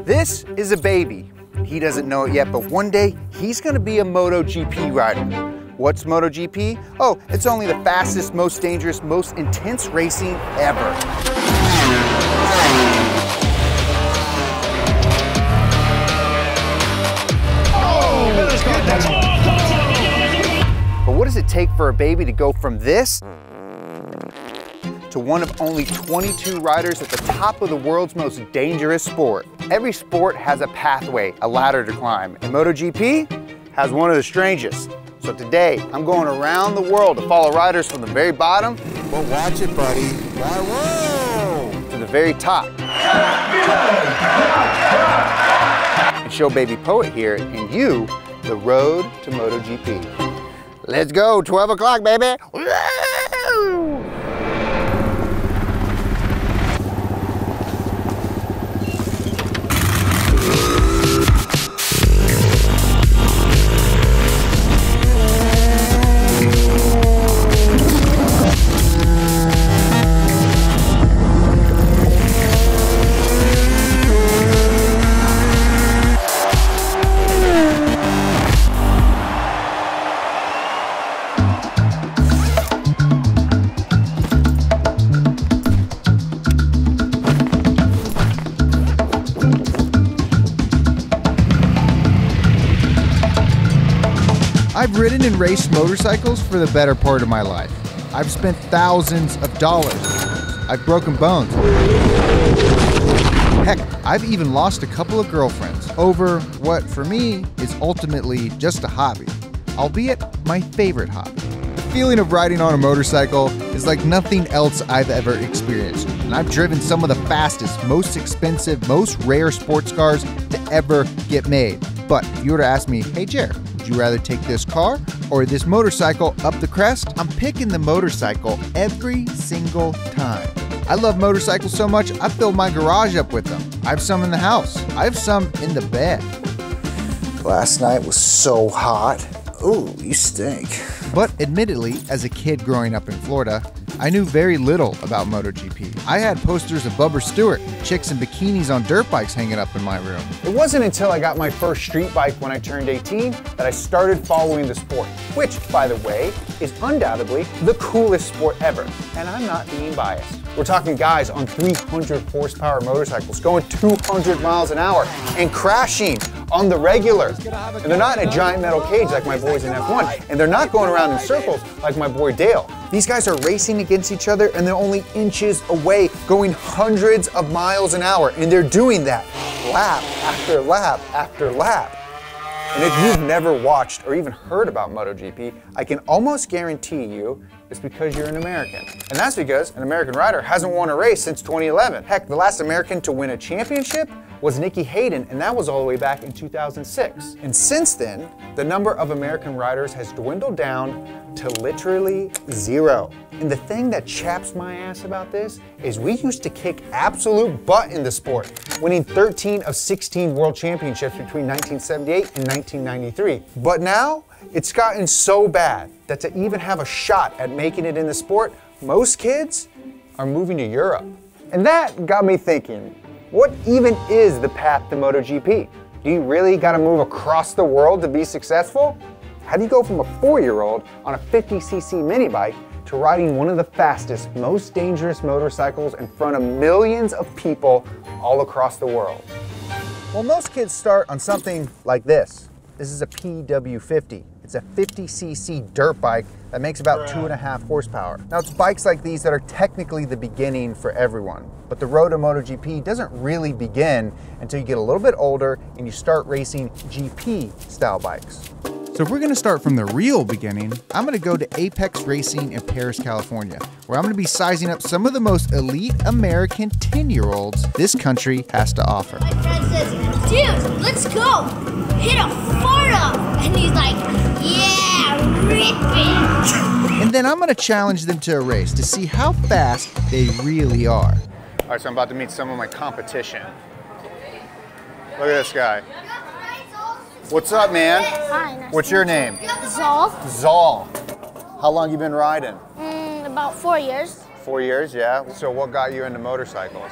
This is a baby. He doesn't know it yet, but one day he's gonna be a MotoGP rider. What's MotoGP? Oh, it's only the fastest, most dangerous, most intense racing ever. But what does it take for a baby to go from this to one of only 22 riders at the top of the world's most dangerous sport? Every sport has a pathway, a ladder to climb, and MotoGP has one of the strangest. So today, I'm going around the world to follow riders from the very bottom, well, watch it, buddy. Whoa! To the very top. And show Baby Poet here and you the road to MotoGP. Let's go, 12 o'clock, baby. Woo! I've ridden and raced motorcycles for the better part of my life. I've spent thousands of dollars. I've broken bones. Heck, I've even lost a couple of girlfriends over what for me is ultimately just a hobby, albeit my favorite hobby. The feeling of riding on a motorcycle is like nothing else I've ever experienced. And I've driven some of the fastest, most expensive, most rare sports cars to ever get made. But if you were to ask me, hey Jer, would you rather take this car or this motorcycle up the crest? I'm picking the motorcycle every single time. I love motorcycles so much, I filled my garage up with them. I have some in the house. I have some in the bed. Last night was so hot. Ooh, you stink. But admittedly, as a kid growing up in Florida, I knew very little about MotoGP. I had posters of Bubba Stewart, chicks in bikinis on dirt bikes hanging up in my room. It wasn't until I got my first street bike when I turned 18 that I started following the sport, which, by the way, is undoubtedly the coolest sport ever. And I'm not being biased. We're talking guys on 300 horsepower motorcycles going 200 miles an hour and crashing on the regular. And they're not in a giant metal cage like my boys in F1. And they're not going around in circles like my boy Dale. These guys are racing against each other and they're only inches away, going hundreds of miles an hour. And they're doing that lap after lap after lap. And if you've never watched or even heard about MotoGP, I can almost guarantee you it's because you're an American. And that's because an American rider hasn't won a race since 2011. Heck, the last American to win a championship was Nicky Hayden, and that was all the way back in 2006. And since then, the number of American riders has dwindled down to literally zero. And the thing that chaps my ass about this is we used to kick absolute butt in the sport, winning 13 of 16 world championships between 1978 and 1993. But now, it's gotten so bad that to even have a shot at making it in the sport, most kids are moving to Europe. And that got me thinking, what even is the path to MotoGP? Do you really gotta move across the world to be successful? How do you go from a 4-year-old on a 50cc mini bike to riding one of the fastest, most dangerous motorcycles in front of millions of people all across the world? Well, most kids start on something like this. This is a PW50. It's a 50cc dirt bike that makes about 2.5 horsepower. Now, it's bikes like these that are technically the beginning for everyone, but the road to MotoGP doesn't really begin until you get a little bit older and you start racing GP style bikes. So if we're gonna start from the real beginning, I'm gonna go to Apex Racing in Paris, California, where I'm gonna be sizing up some of the most elite American 10-year-olds this country has to offer. My friend says, dude, let's go, hit a fart up. And he's like, yeah, rip it. And then I'm gonna challenge them to a race to see how fast they really are. All right, so I'm about to meet some of my competition. Look at this guy. What's up, man? Hi, nice What's your name? Zol. Zol. How long you been riding? About 4 years. 4 years, yeah. So what got you into motorcycles?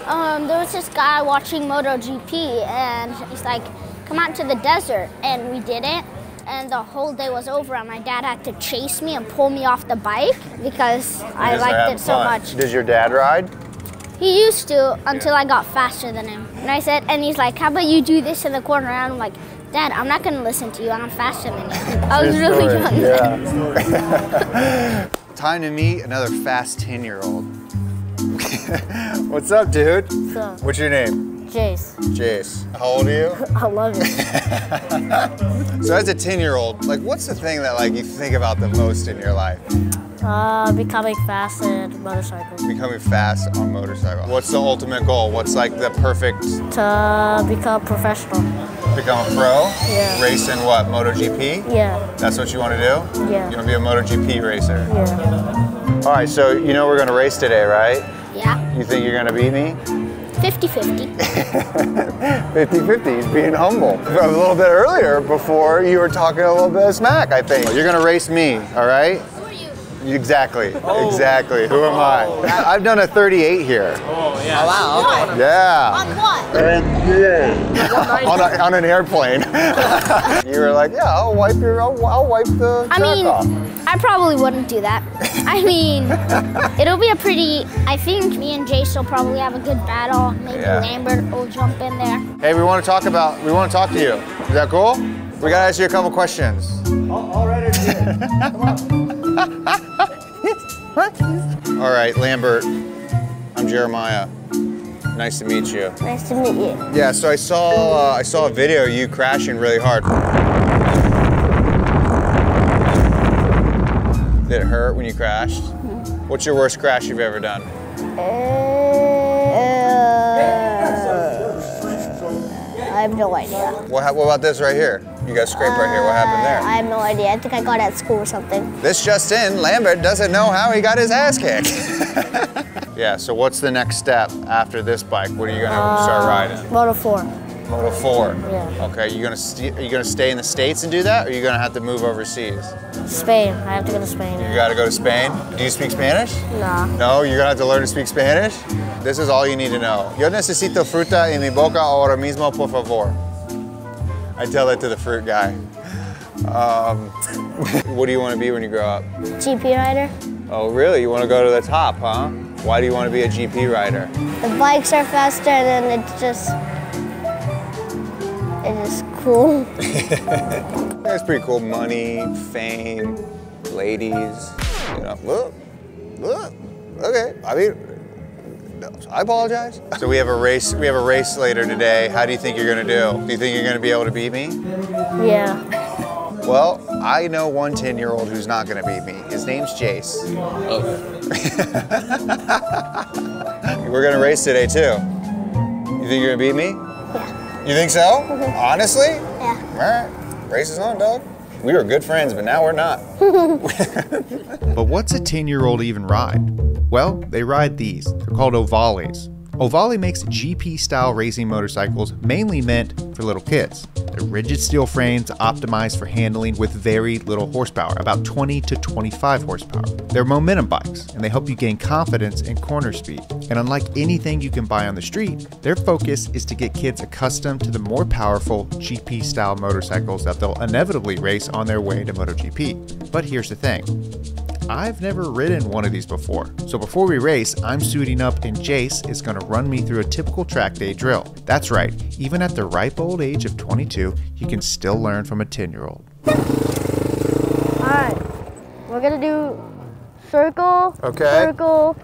There was this guy watching MotoGP, and he's like, come out to the desert, and we didn't. And the whole day was over, and my dad had to chase me and pull me off the bike because I liked it so much. Does your dad ride? He used to until I got faster than him. And I said, and he's like, how about you do this in the corner? And I'm like, Dad, I'm not gonna listen to you. I'm faster than you. I was really young. Yeah. Time to meet another fast 10-year-old. What's up, dude? What's up? What's your name? Jace. Jace. How old are you? I love it. So as a 10-year-old, like, what's the thing that like you think about the most in your life? Becoming fast in motorcycles. Becoming fast on motorcycle. What's the ultimate goal? What's like the perfect? To become professional. Become a pro? Yeah. Race in what? MotoGP? Yeah. That's what you want to do? Yeah. You want to be a MotoGP racer? Yeah. All right, so you know we're going to race today, right? Yeah. You think you're going to beat me? 50-50. 50-50, he's being humble. A little bit earlier, before you were talking a little bit of smack, I think. You're gonna race me, all right? Who are you? Exactly, exactly. Who am I? I've done a 38 here. Oh, yeah. Oh, wow. What? Yeah. On what? On an airplane. You were like, yeah, I'll wipe the track off. I probably wouldn't do that. I mean, it'll be a pretty, I think me and Jace will probably have a good battle. Maybe Yeah. Lambert will jump in there. Hey, we want to talk to you. Is that cool? We gotta ask you a couple questions. All right, All right, Lambert, I'm Jeremiah. Nice to meet you. Nice to meet you. Yeah, so I saw a video of you crashing really hard. Did it hurt when you crashed? What's your worst crash you've ever done? I have no idea. What about this right here? You got scraped right here. What happened there? I have no idea. I think I got it at school or something. This just in, Lambert doesn't know how he got his ass kicked. Yeah, so what's the next step after this bike? What are you gonna start riding? Moto 4. Moto 4. Yeah. Okay, are you gonna stay in the States and do that, or are you gonna have to move overseas? Spain. I have to go to Spain. You gotta go to Spain? Do you speak Spanish? Nah. No, you're gonna have to learn to speak Spanish? This is all you need to know. Yo necesito fruta en mi boca ahora mismo, por favor. I tell that to the fruit guy. What do you want to be when you grow up? GP rider. Oh, really? You want to go to the top, huh? Why do you want to be a GP rider? The bikes are faster and then it's just cool. That's pretty cool. Money, fame, ladies. You know, look. Okay. I mean, no, I apologize. So we have a race. We have a race later today. How do you think you're gonna do? Do you think you're gonna be able to beat me? Yeah. Well, I know one 10-year-old who's not gonna beat me. His name's Jace. We're gonna race today too. You think you're gonna beat me? Yeah. You think so? Honestly? Yeah. All right, race is on, dog. We were good friends, but now we're not. But what's a 10-year-old even ride? Well, they ride these. They're called Ovales. Ovale makes GP-style racing motorcycles mainly meant for little kids. They're rigid steel frames optimized for handling with very little horsepower, about 20 to 25 horsepower. They're momentum bikes, and they help you gain confidence in corner speed. And unlike anything you can buy on the street, their focus is to get kids accustomed to the more powerful GP-style motorcycles that they'll inevitably race on their way to MotoGP. But here's the thing. I've never ridden one of these before. So before we race, I'm suiting up and Jace is going to run me through a typical track day drill. That's right, even at the ripe old age of 22, you can still learn from a 10-year-old. Alright. We're gonna do circle, Okay. circle.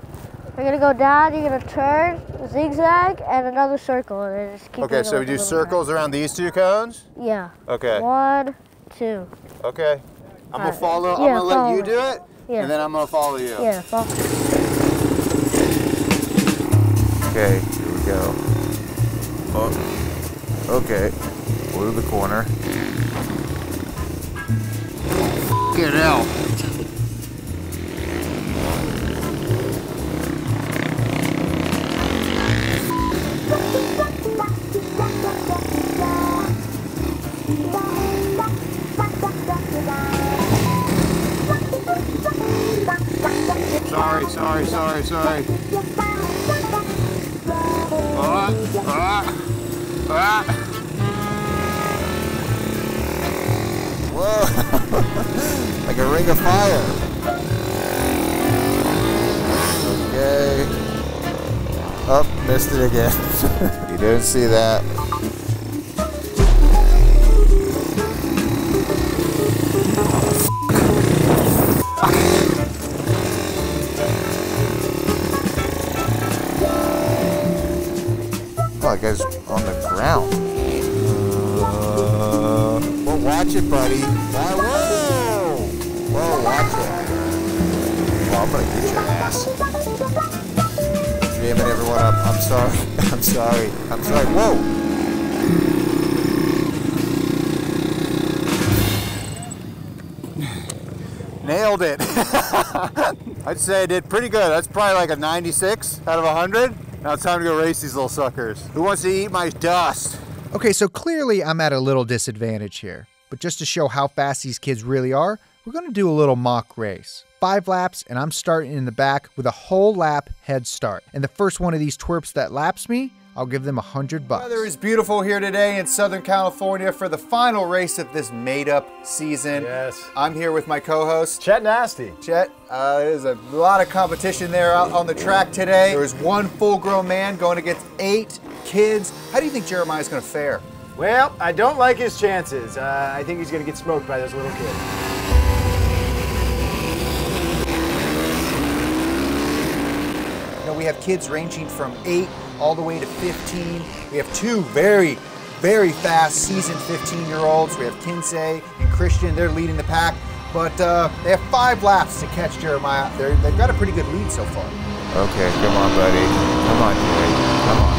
We're gonna go down, you're gonna turn, zigzag, and another circle. And then just keep Okay, going so we with do a little circles around these two cones? back. Yeah. Okay. 1, 2. Okay. I'm gonna Alright. follow. I'm Yeah, gonna let follow you me. do it, Yeah. and then I'm gonna follow you. Yeah, fall. Okay, here we go. Oh, okay, go to the corner. Get out. Sorry. Whoa, like a ring of fire. Okay. Oh, missed it again. You didn't see that. Oh, that guy's on the ground. Well, watch it, buddy. Whoa! Whoa, watch it. Well, I'm gonna get your ass. Jamming everyone up. I'm sorry. I'm sorry. I'm sorry. Whoa! Nailed it. I'd say I did pretty good. That's probably like a 96 out of 100. Now it's time to go race these little suckers. Who wants to eat my dust? Okay, so clearly I'm at a little disadvantage here. But just to show how fast these kids really are, we're gonna do a little mock race. 5 laps, and I'm starting in the back with a whole lap head start. And the first one of these twerps that laps me, I'll give them $100. Weather is beautiful here today in Southern California for the final race of this made-up season. Yes. I'm here with my co-host, Chet Nasty. Chet. There's a lot of competition there out on the track today. There was one full-grown man going against 8 kids. How do you think Jeremiah's gonna fare? Well, I don't like his chances. I think he's gonna get smoked by those little kids. You know, we have kids ranging from 8 all the way to 15. We have 2 very, very fast seasoned 15-year-olds. We have Kinsey and Christian. They're leading the pack, but they have 5 laps to catch Jeremiah. They've got a pretty good lead so far. Okay, come on, buddy. Come on, Jerry. Come on.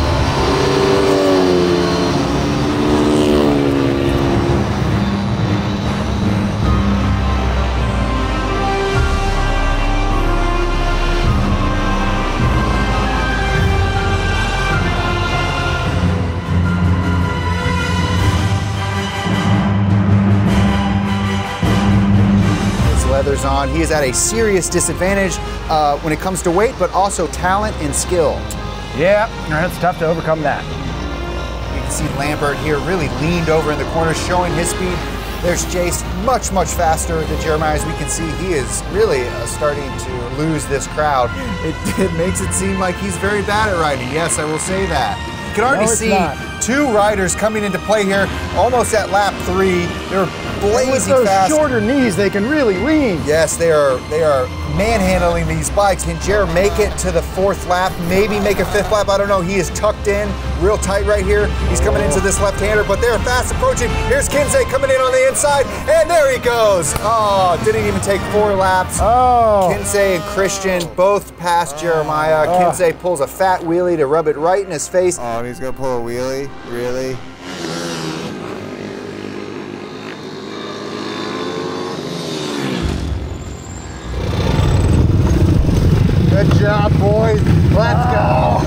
Leathers on. He is at a serious disadvantage when it comes to weight, but also talent and skill. Yeah, it's tough to overcome that. You can see Lambert here really leaned over in the corner, showing his speed. There's Jace, much, much faster than Jeremiah. As we can see, he is really starting to lose this crowd. It makes it seem like he's very bad at riding. Yes, I will say that. You can already see 2 riders coming into play here, almost at lap 3. They're blazing with those fast. Shorter knees, they can really lean. Yes, they are manhandling these bikes. Can Jer make it to the 4th lap? Maybe make a 5th lap. I don't know. He is tucked in real tight right here. He's coming into this left-hander, but they're fast approaching. Here's Kinsey coming in on the inside, and there he goes. Oh, didn't even take 4 laps. Oh. Kinsey and Christian both passed Jeremiah. Kinsey pulls a fat wheelie to rub it right in his face. Oh, and he's gonna pull a wheelie? Really? Good job, boys. Let's go.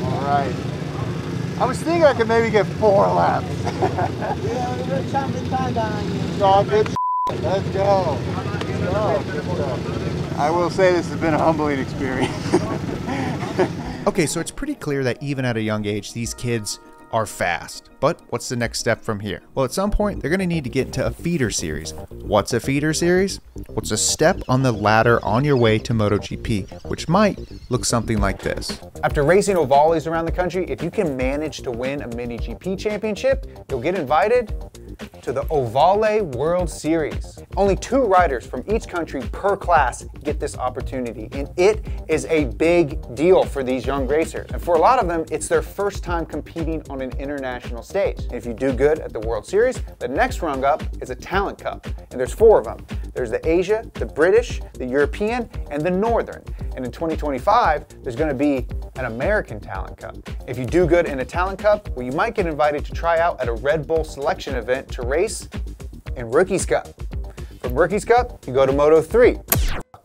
All right. I was thinking I could maybe get 4 laps. Yeah, we're chomping time down on you. It's all good. Let's go. I will say this has been a humbling experience. Okay, so it's pretty clear that even at a young age, these kids are fast. But what's the next step from here? Well, at some point, they're gonna need to get into a feeder series. What's a feeder series? What's a step on the ladder on your way to MotoGP, which might look something like this. After racing ovales around the country, if you can manage to win a mini GP championship, you'll get invited to the Ovale World Series. Only 2 riders from each country per class get this opportunity, and it is a big deal for these young racers. And for a lot of them, it's their first time competing on an international stage. And if you do good at the World Series, the next rung up is a Talent Cup, and there's 4 of them. There's the Asia, the British, the European, and the Northern. And in 2025, there's gonna be an American Talent Cup. If you do good in a Talent Cup, well, you might get invited to try out at a Red Bull selection event to race in Rookies Cup. From Rookies Cup, you go to Moto 3.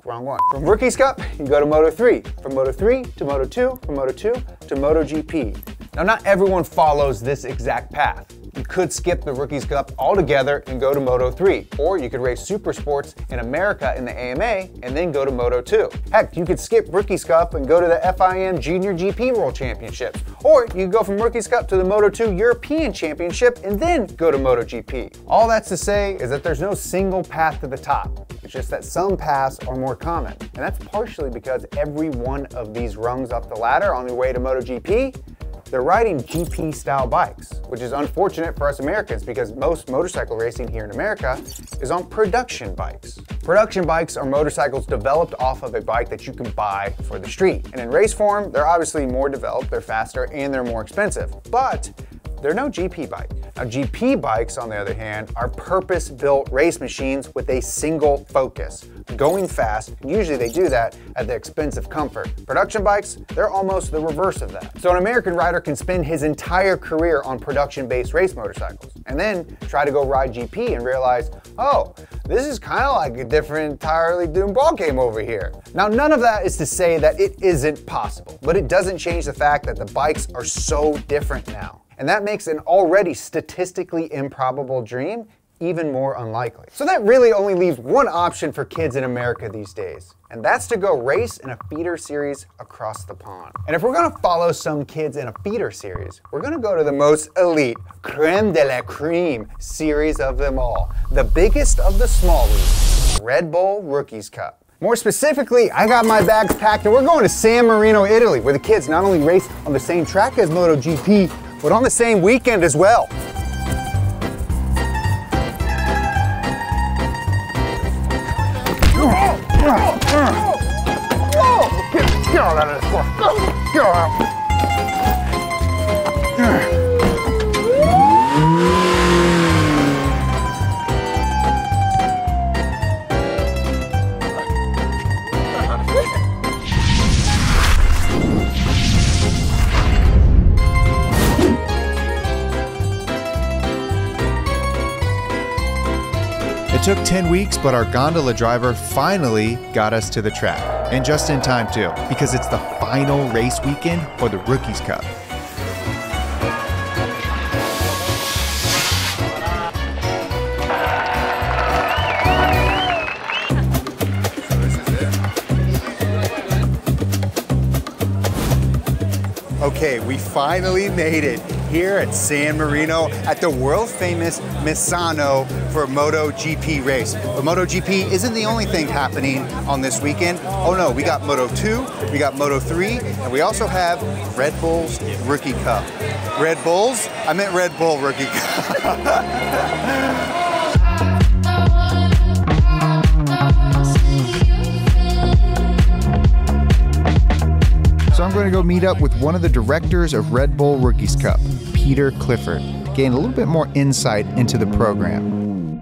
Wrong one. From Rookies Cup, you go to Moto 3. From Moto 3 to Moto 2, from Moto 2 to MotoGP. Now, not everyone follows this exact path. You could skip the Rookies Cup altogether and go to Moto3, or you could race Super Sports in America in the AMA and then go to Moto2. Heck, you could skip Rookies Cup and go to the FIM Junior GP World Championships, or you could go from Rookies Cup to the Moto2 European Championship and then go to MotoGP. All that's to say is that there's no single path to the top. It's just that some paths are more common, and that's partially because every one of these rungs up the ladder on their way to MotoGP, they're riding GP-style bikes, which is unfortunate for us Americans because most motorcycle racing here in America is on production bikes. Production bikes are motorcycles developed off of a bike that you can buy for the street. And in race form, they're obviously more developed, they're faster, and they're more expensive. But they're no GP bike. Now, GP bikes, on the other hand, are purpose-built race machines with a single focus, going fast, and usually they do that at the expense of comfort. Production bikes, they're almost the reverse of that. So an American rider can spend his entire career on production-based race motorcycles, and then try to go ride GP and realize, oh, this is kind of like a different, entirely doomed ballgame over here. Now, none of that is to say that it isn't possible, but it doesn't change the fact that the bikes are so different now. And that makes an already statistically improbable dream even more unlikely. So that really only leaves one option for kids in America these days, and that's to go race in a feeder series across the pond. And if we're gonna follow some kids in a feeder series, we're gonna go to the most elite, creme de la creme series of them all, the biggest of the small leagues, RedBull Rookies Cup. More specifically, I got my bags packed and we're going to San Marino, Italy, where the kids not only race on the same track as MotoGP, but on the same weekend as well. Get all out of this car. Get all out. It took 10 weeks, but our gondola driver finally got us to the track. And just in time too, because it's the final race weekend for the Rookies Cup. Okay, we finally made it here at San Marino at the world-famous Misano for MotoGP race. But MotoGP isn't the only thing happening on this weekend. Oh no, we got Moto2, we got Moto3, and we also have Red Bull's Rookie Cup. Red Bulls? I meant Red Bull Rookie Cup. So I'm going to go meet up with one of the directors of Red Bull Rookies Cup, Peter Clifford, to gain a little bit more insight into the program.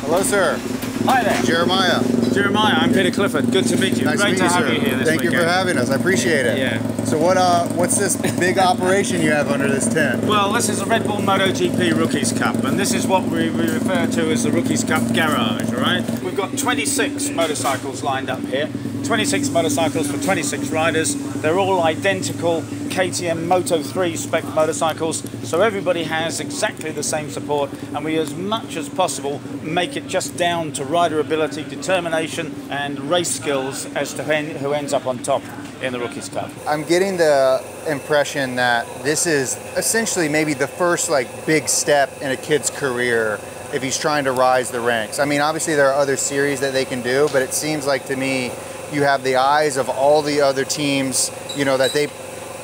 Hello, sir. Hi there. Jeremiah. Jeremiah, I'm Peter Clifford. Good to meet you. Nice Great to meet to have you, you here this Thank you for having us. I appreciate it. Yeah. So what's this big operation you have under this tent? Well, this is the Red Bull MotoGP Rookies Cup, and this is what we refer to as the Rookies Cup Garage, all right? We've got 26 motorcycles lined up here. 26 motorcycles for 26 riders. They're all identical KTM Moto3 spec motorcycles, so everybody has exactly the same support, and we, as much as possible, make it just down to rider ability, determination, and race skills as to who ends up on top in the Rookies Cup. I'm getting the impression that this is essentially maybe the first big step in a kid's career if he's trying to rise the ranks. I mean, obviously there are other series that they can do, but it seems like to me you have the eyes of all the other teams, that they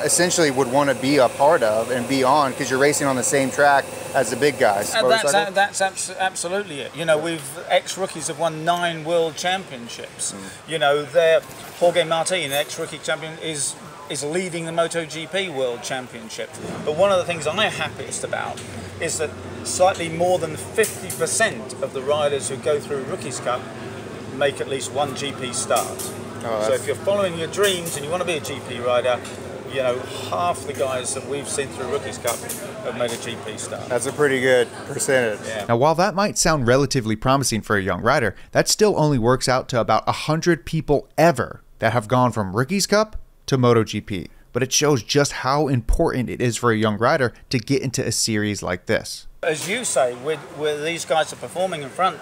essentially would want to be a part of and be on because you're racing on the same track as the big guys. That's absolutely it. Ex-rookies have won 9 world championships. Jorge Martin, ex-rookie champion, is leading the MotoGP World Championship. But one of the things I'm happiest about is that slightly more than 50% of the riders who go through Rookies Cup make at least one GP start. So if you're following your dreams and you want to be a GP rider, you know, half the guys that we've seen through Rookies Cup have made a GP start. That's a pretty good percentage. Yeah. Now, while that might sound relatively promising for a young rider, that still only works out to about 100 people ever that have gone from Rookies Cup to MotoGP. But it shows just how important it is for a young rider to get into a series like this. As you say, where these guys are performing in front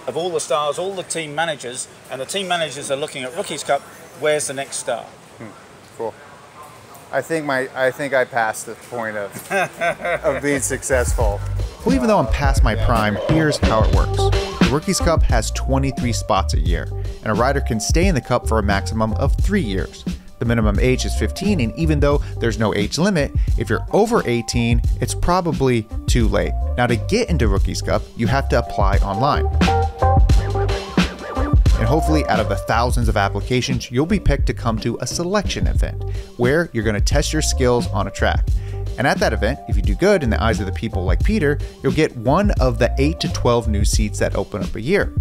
of all the stars, all the team managers, and the team managers are looking at Rookies Cup, where's the next star? Cool. I think I passed the point of being successful. Well, even though I'm past my prime, here's how it works. The Rookies Cup has 23 spots a year, and a rider can stay in the Cup for a maximum of 3 years. The minimum age is 15, and even though there's no age limit, if you're over 18, it's probably too late. Now, to get into Rookies Cup, you have to apply online. And hopefully, out of the thousands of applications, you'll be picked to come to a selection event, where you're going to test your skills on a track. And at that event, if you do good in the eyes of the people like Peter, you'll get one of the 8 to 12 new seats that open up a year.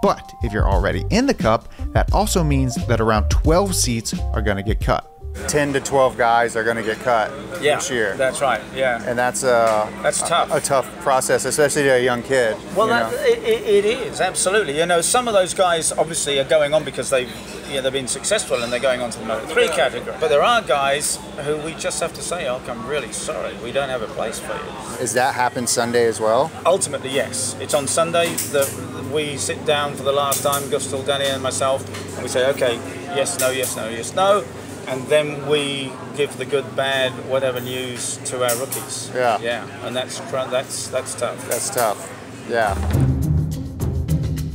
But if you're already in the Cup, that also means that around 12 seats are going to get cut. 10 to 12 guys are going to get cut this year. That's right, yeah. And that's tough. A tough process, especially to a young kid. Well, it is, absolutely. You know, some of those guys obviously are going on because they've been successful and they're going on to the Moto3 category. But there are guys who we just have to say, oh, I'm really sorry, we don't have a place for you. Does that happen Sunday as well? Ultimately, yes. It's on Sunday that we sit down for the last time, Gustal, Danny and myself, and we say, okay, yes, no, yes, no, yes, no. And then we give the good, bad, whatever news to our rookies. Yeah. Yeah, and that's tough. That's tough, yeah.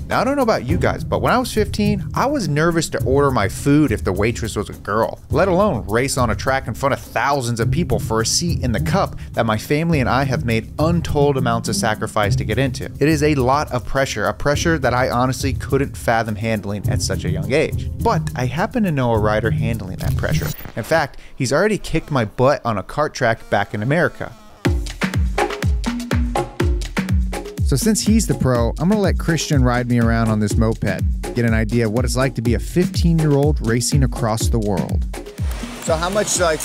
Now, I don't know about you guys, but when I was 15, I was nervous to order my food if the waitress was a girl, let alone race on a track in front of thousands of people for a seat in the Cup that my family and I have made untold amounts of sacrifice to get into. It is a lot of pressure, a pressure that I honestly couldn't fathom handling at such a young age. But I happen to know a rider handling that pressure. In fact, he's already kicked my butt on a kart track back in America. So since he's the pro, I'm gonna let Christian ride me around on this moped, get an idea of what it's like to be a 15-year-old racing across the world. So how much, like,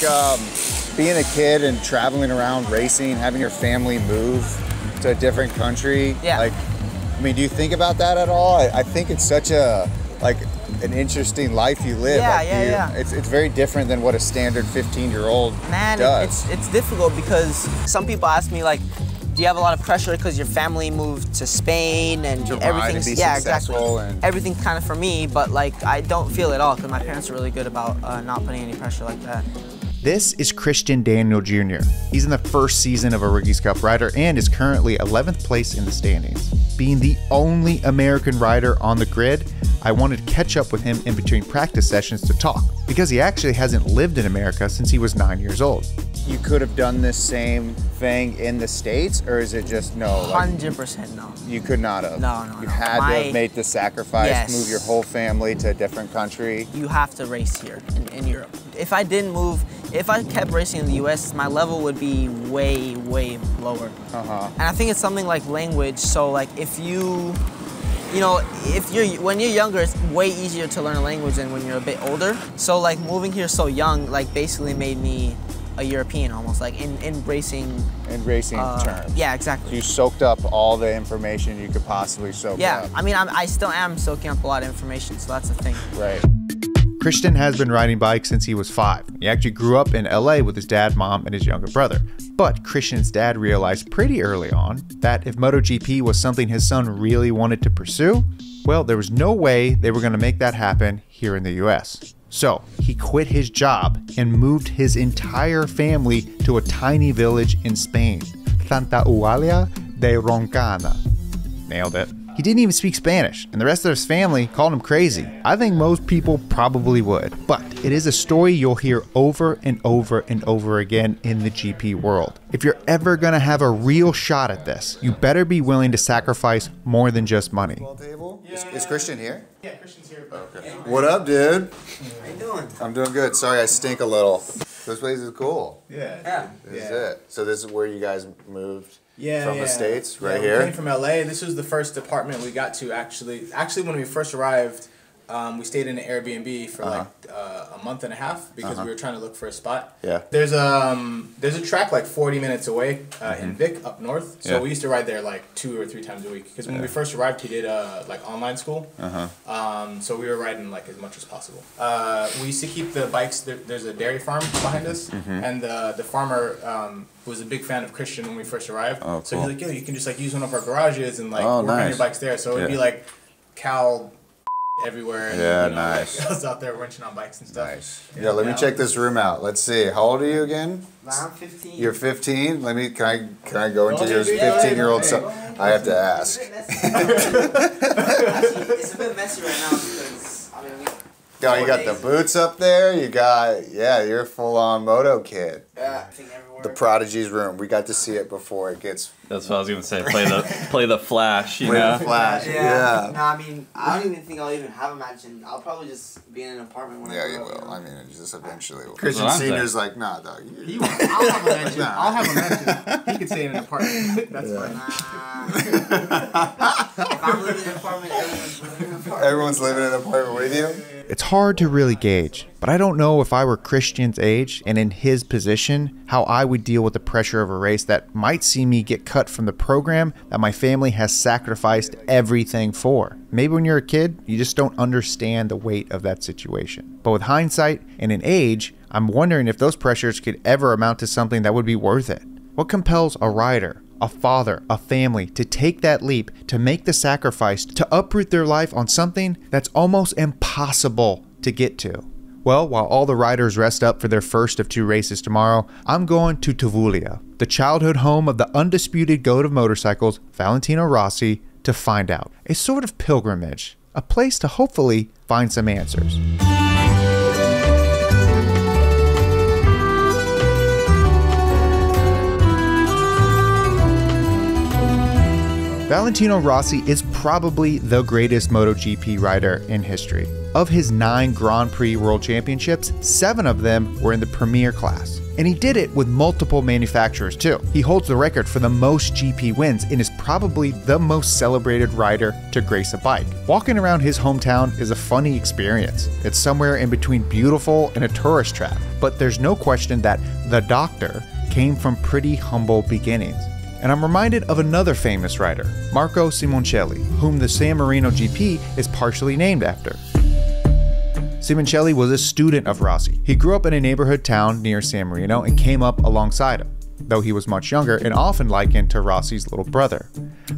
being a kid and traveling around racing, having your family move to a different country, like, I mean, do you think about that at all? I think it's such a, like, an interesting life you live. It's very different than what a standard 15-year-old does. It's difficult because some people ask me, like, do you have a lot of pressure because your family moved to Spain and everything's exactly. Everything's kind of for me, but like I don't feel it all because my parents are really good about not putting any pressure like that. This is Christian Daniel Jr. He's in the first season of a Rookies Cup rider and is currently 11th place in the standings. Being the only American rider on the grid, I wanted to catch up with him in between practice sessions to talk, because he actually hasn't lived in America since he was 9 years old. You could have done this same thing in the States, or is it just no? 100% no. You could not have? No. You had to have made the sacrifice, move your whole family to a different country? You have to race here in Europe. If I didn't move, if I kept racing in the US, my level would be way, way lower. And I think it's something like language, so like if when you're younger, it's way easier to learn a language than when you're a bit older. So like moving here so young, like basically made me a European almost, like in racing. In racing terms. Yeah, exactly. So you soaked up all the information you could possibly soak up. Yeah, I mean, I still am soaking up a lot of information, so that's the thing. Right. Christian has been riding bikes since he was 5. He actually grew up in LA with his dad, mom, and his younger brother. But Christian's dad realized pretty early on that if MotoGP was something his son really wanted to pursue, well, there was no way they were going to make that happen here in the US. So he quit his job and moved his entire family to a tiny village in Spain, Santa Eulalia de Roncana. Nailed it. He didn't even speak Spanish, and the rest of his family called him crazy. I think most people probably would, but it is a story you'll hear over and over and over again in the GP world. If you're ever gonna have a real shot at this, you better be willing to sacrifice more than just money. Is Christian here? Yeah, Christian's here. Okay. What up, dude? How you doing? I'm doing good. Sorry, I stink a little. This place is cool. Yeah. This is it. So this is where you guys moved? From the States, right We here? came from LA. This was the first apartment we got to actually when we first arrived, we stayed in an Airbnb for like a month and a half because we were trying to look for a spot. Yeah. There's a track like 40 minutes away in Vic up north. So we used to ride there like 2 or 3 times a week because when we first arrived, he did like online school. So we were riding like as much as possible. We used to keep the bikes. There's a dairy farm behind us, and the farmer was a big fan of Christian when we first arrived. Oh, cool. So he's like, yo, you can just like use one of our garages and like work on your bikes there. So it'd be like cow everywhere. And, yeah, you know, nice. Like, I was out there wrenching on bikes and stuff. Nice. Yeah, let me check this room out. Let's see. How old are you again? I'm 15. You're 15? Can I go into your 15-year-old son? I have to ask. Actually, it's a bit messy right now because I mean you got the boots up there. You got you're a full-on moto kid. Yeah, I think everywhere. The Prodigy's room. We got to see it before it gets. That's what I was gonna say. Play the Flash. Play the Flash. Yeah. No, I mean, I don't even think I'll even have a mansion. I'll probably just be in an apartment. When I you grow will. up, you know? I mean, it just eventually will. Christian Senior's like, nah, dog. I'll have a mansion. I'll have a mansion. He can stay in an apartment. That's fine. If I'm living in an apartment, everyone's living in an apartment. Everyone's living in an apartment with you? It's hard to really gauge, but I don't know if I were Christian's age and in his position, how I would deal with the pressure of a race that might see me get cut from the program that my family has sacrificed everything for. Maybe when you're a kid, you just don't understand the weight of that situation. But with hindsight and in age, I'm wondering if those pressures could ever amount to something that would be worth it. What compels a rider, a father, a family to take that leap, to make the sacrifice, to uproot their life on something that's almost impossible to get to? Well, while all the riders rest up for their first of 2 races tomorrow, I'm going to Tavullia, the childhood home of the undisputed GOAT of motorcycles, Valentino Rossi, to find out. A sort of pilgrimage, a place to hopefully find some answers. Valentino Rossi is probably the greatest MotoGP rider in history. Of his 9 Grand Prix World Championships, 7 of them were in the Premier class. And he did it with multiple manufacturers too. He holds the record for the most GP wins and is probably the most celebrated rider to grace a bike. Walking around his hometown is a funny experience. It's somewhere in between beautiful and a tourist trap. But there's no question that the Doctor came from pretty humble beginnings. And I'm reminded of another famous rider, Marco Simoncelli, whom the San Marino GP is partially named after. Simoncelli was a student of Rossi. He grew up in a neighborhood town near San Marino and came up alongside him, though he was much younger and often likened to Rossi's little brother.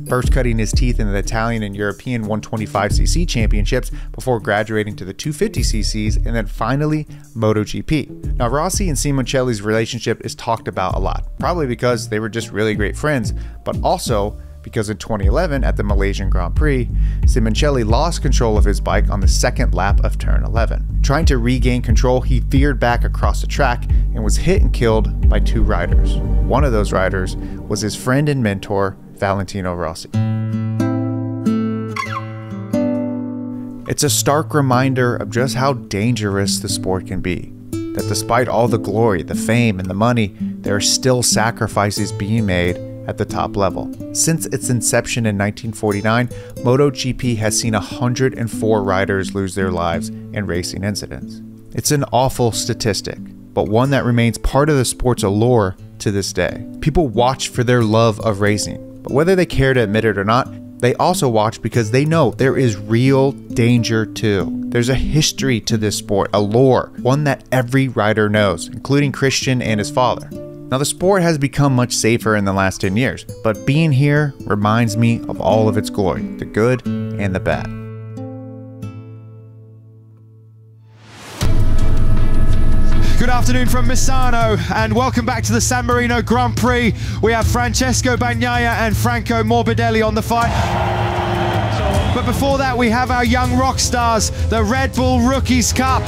First cutting his teeth in the Italian and European 125cc championships before graduating to the 250cc's and then finally MotoGP. Now Rossi and Simoncelli's relationship is talked about a lot, probably because they were just really great friends, but also because in 2011 at the Malaysian Grand Prix, Simoncelli lost control of his bike on the second lap of turn 11. Trying to regain control, he veered back across the track and was hit and killed by 2 riders. One of those riders was his friend and mentor, Valentino Rossi. It's a stark reminder of just how dangerous the sport can be. That despite all the glory, the fame, and the money, there are still sacrifices being made at the top level. Since its inception in 1949, MotoGP has seen 104 riders lose their lives in racing incidents. It's an awful statistic, but one that remains part of the sport's allure to this day. People watch for their love of racing, but whether they care to admit it or not, they also watch because they know there is real danger too. There's a history to this sport, a lore, one that every rider knows, including Christian and his father. Now the sport has become much safer in the last 10 years, but being here reminds me of all of its glory, the good and the bad. Good afternoon from Misano and welcome back to the San Marino Grand Prix. We have Francesco Bagnaia and Franco Morbidelli on the fight. But before that we have our young rock stars, the Red Bull Rookies Cup.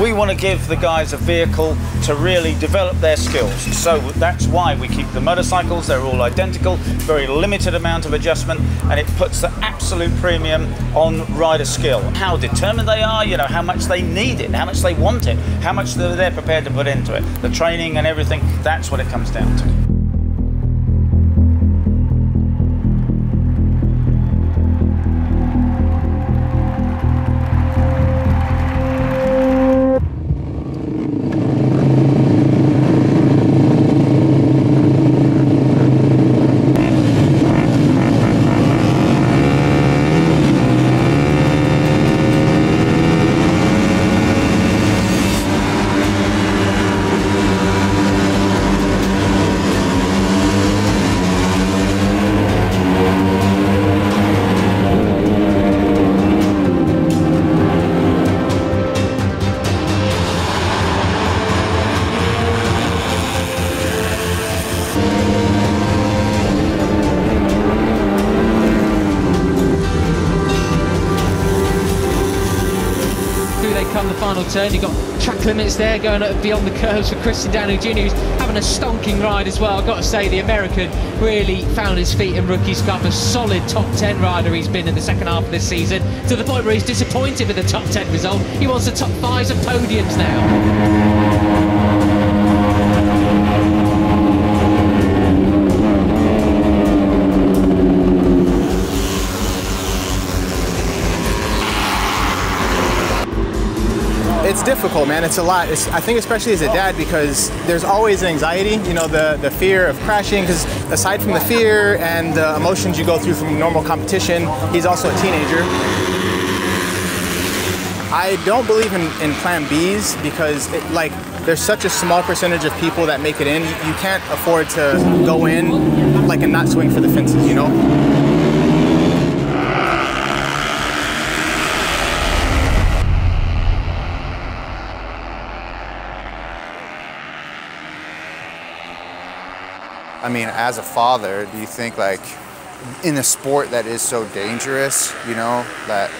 We want to give the guys a vehicle to really develop their skills. So that's why we keep the motorcycles. They're all identical, very limited amount of adjustment, and it puts the absolute premium on rider skill. How determined they are, you know, how much they need it, how much they want it, how much they're prepared to put into it. The training and everything, that's what it comes down to. Turn. You've got track limits there going beyond the curves for Christian Downey Jr., who's having a stonking ride as well. I've got to say, the American really found his feet in Rookies Cup. A solid top 10 rider he's been in the second half of this season, to the point where he's disappointed with the top 10 result. He wants the top 5s and podiums now. It's difficult, man. It's a lot. I think especially as a dad, because there's always anxiety, you know, the fear of crashing, because aside from the fear and the emotions you go through from normal competition, he's also a teenager. I don't believe in plan Bs because there's such a small percentage of people that make it in. You can't afford to go in and not swing for the fences, you know? I mean, as a father, do you think in a sport that is so dangerous, you know, that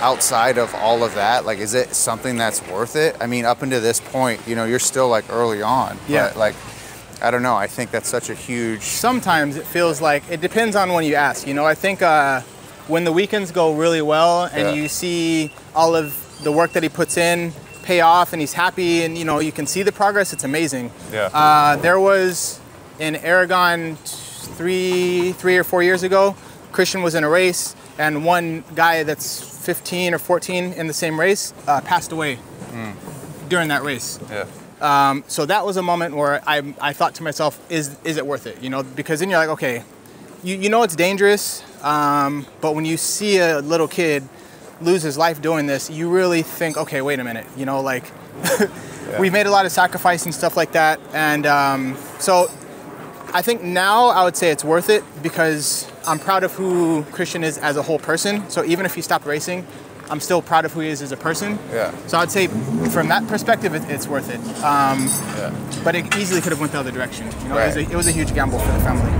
outside of all of that, is it something that's worth it? I mean, up until this point, you know, you're still early on. Yeah. But I don't know. I think that's such a huge. Sometimes it feels it depends on when you ask. You know, I think when the weekends go really well and you see all of the work that he puts in pay off and he's happy and, you know, you can see the progress, it's amazing. Yeah. There was in Aragon 3 or 4 years ago, Christian was in a race and one guy that's 15 or 14 in the same race passed away during that race. Yeah. So that was a moment where I thought to myself, is it worth it? You know, because then you're like, okay, you know it's dangerous, but when you see a little kid lose his life doing this, you really think, okay, wait a minute, you know, we've made a lot of sacrifice and stuff like that. And so I think now I would say it's worth it because I'm proud of who Christian is as a whole person. So even if he stopped racing, I'm still proud of who he is as a person. Yeah. So I'd say from that perspective, it's worth it. But it easily could have went the other direction. You know, it was a huge gamble for the family.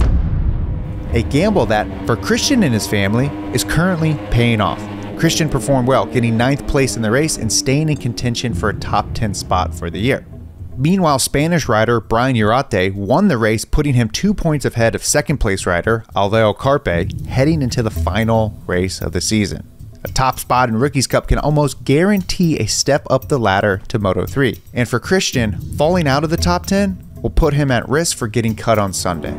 A gamble that, for Christian and his family, is currently paying off. Christian performed well, getting 9th place in the race and staying in contention for a top 10 spot for the year. Meanwhile, Spanish rider Brian Urate won the race, putting him 2 points ahead of second place rider Alveo Carpe, heading into the final race of the season. A top spot in Rookies Cup can almost guarantee a step up the ladder to Moto3. And for Christian, falling out of the top 10 will put him at risk for getting cut on Sunday.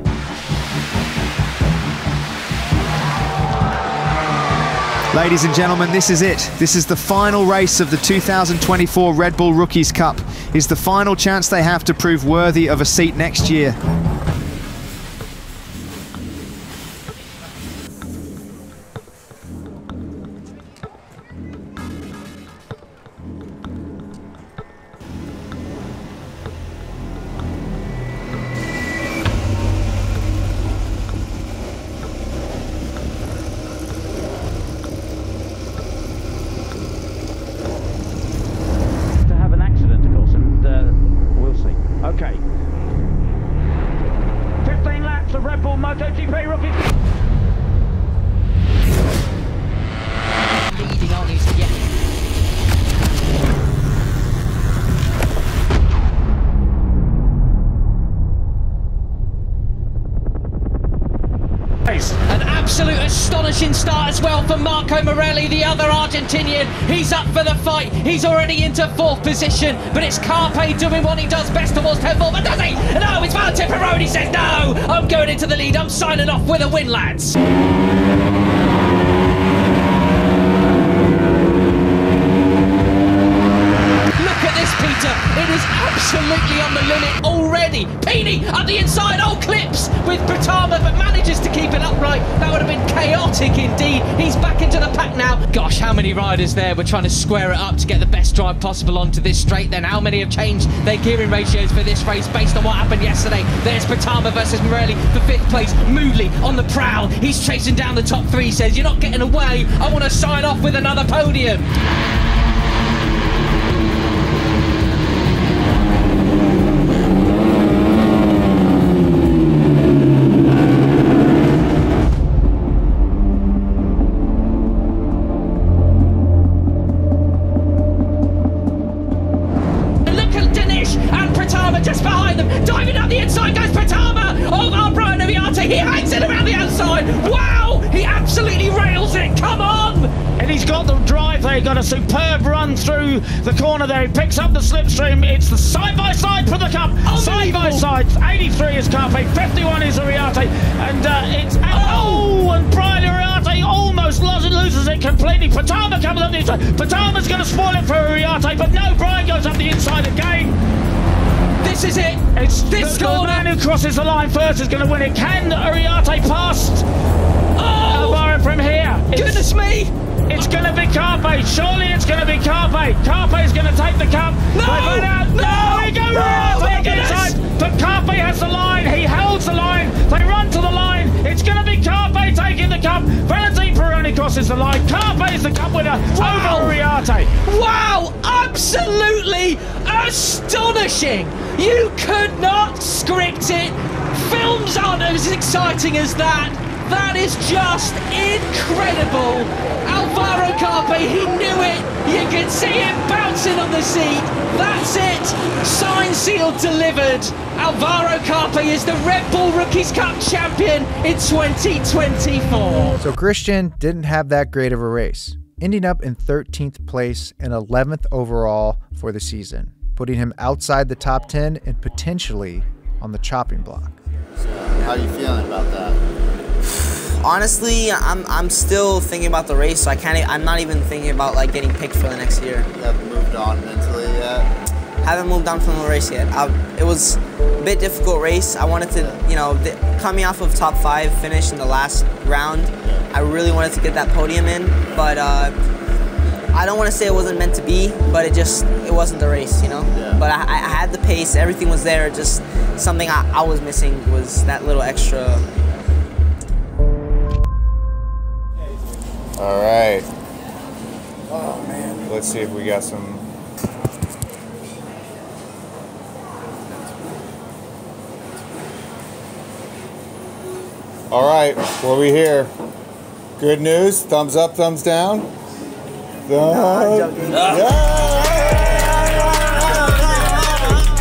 Ladies and gentlemen, this is it. This is the final race of the 2024 Red Bull Rookies Cup. It's the final chance they have to prove worthy of a seat next year. Okay. 15 laps of RedBull MotoGP Rookies. Leading on is An absolute astonishing start as well for Marco Morelli, the other Argentinian. He's up for the fight. He's already into 4th position, but it's Carpe doing what he does best towards 10th, but does he? No, it's Valentino Peroni. He says, no, I'm going into the lead. I'm signing off with a win, lads. It is absolutely on the limit already. Peeny at the inside, clips with Britama, but manages to keep it upright. That would have been chaotic indeed. He's back into the pack now. Gosh, how many riders there were trying to square it up to get the best drive possible onto this straight. Then how many have changed their gearing ratios for this race based on what happened yesterday? There's Britama versus Morelli for 5th place. Moodley on the prowl. He's chasing down the top 3, says, you're not getting away. I want to sign off with another podium. Just behind them, diving up the inside goes Britama of Brian Aviate. He hangs it around the outside. Wow, he absolutely rails it. Come on! And he's got the drive there. He got a superb run through the corner there. He picks up the slipstream. It's the side-by-side for the cup. Side-by-side. 83 is Carpe, 51 is Ariate. And it's... and Brian Ariate almost loses it completely. Britama comes up the inside. Britama's going to spoil it for Ariate, but no, Brian goes up the inside again. This is it. It's this the man who crosses the line first is going to win it. Can Ariate pass Alvaro from here? Goodness me! It's going to be Carpe. Surely it's going to be Carpe. Carpe's going to take the cup. No, he goes Ariate inside. But Carpe has the line. He holds the line. They run to the line. It's going to be Carpe taking the cup. Valentino Peroni crosses the line. Carpe is the cup winner over Ariate. Wow! Absolutely astonishing! You could not script it. Films aren't as exciting as that. That is just incredible. Alvaro Carpe, he knew it. You can see him bouncing on the seat. That's it. Signed, sealed, delivered. Alvaro Carpe is the Red Bull Rookies Cup champion in 2024. So Christian didn't have that great of a race, ending up in 13th place and 11th overall for the season, putting him outside the top 10 and potentially on the chopping block. So how are you feeling about that? Honestly, I'm still thinking about the race, so I'm not even thinking about like getting picked for the next year. You haven't moved on mentally yet? Haven't moved on from the race yet. It was a bit difficult race. I wanted to, coming off of top 5 finish in the last round, I really wanted to get that podium in, but I don't want to say it wasn't meant to be, but it wasn't the race, you know? Yeah. But I had the pace, everything was there, just something I was missing was that little extra. All right. Oh man. Let's see if we got some. All right, what do we hear? Good news? Thumbs up, thumbs down?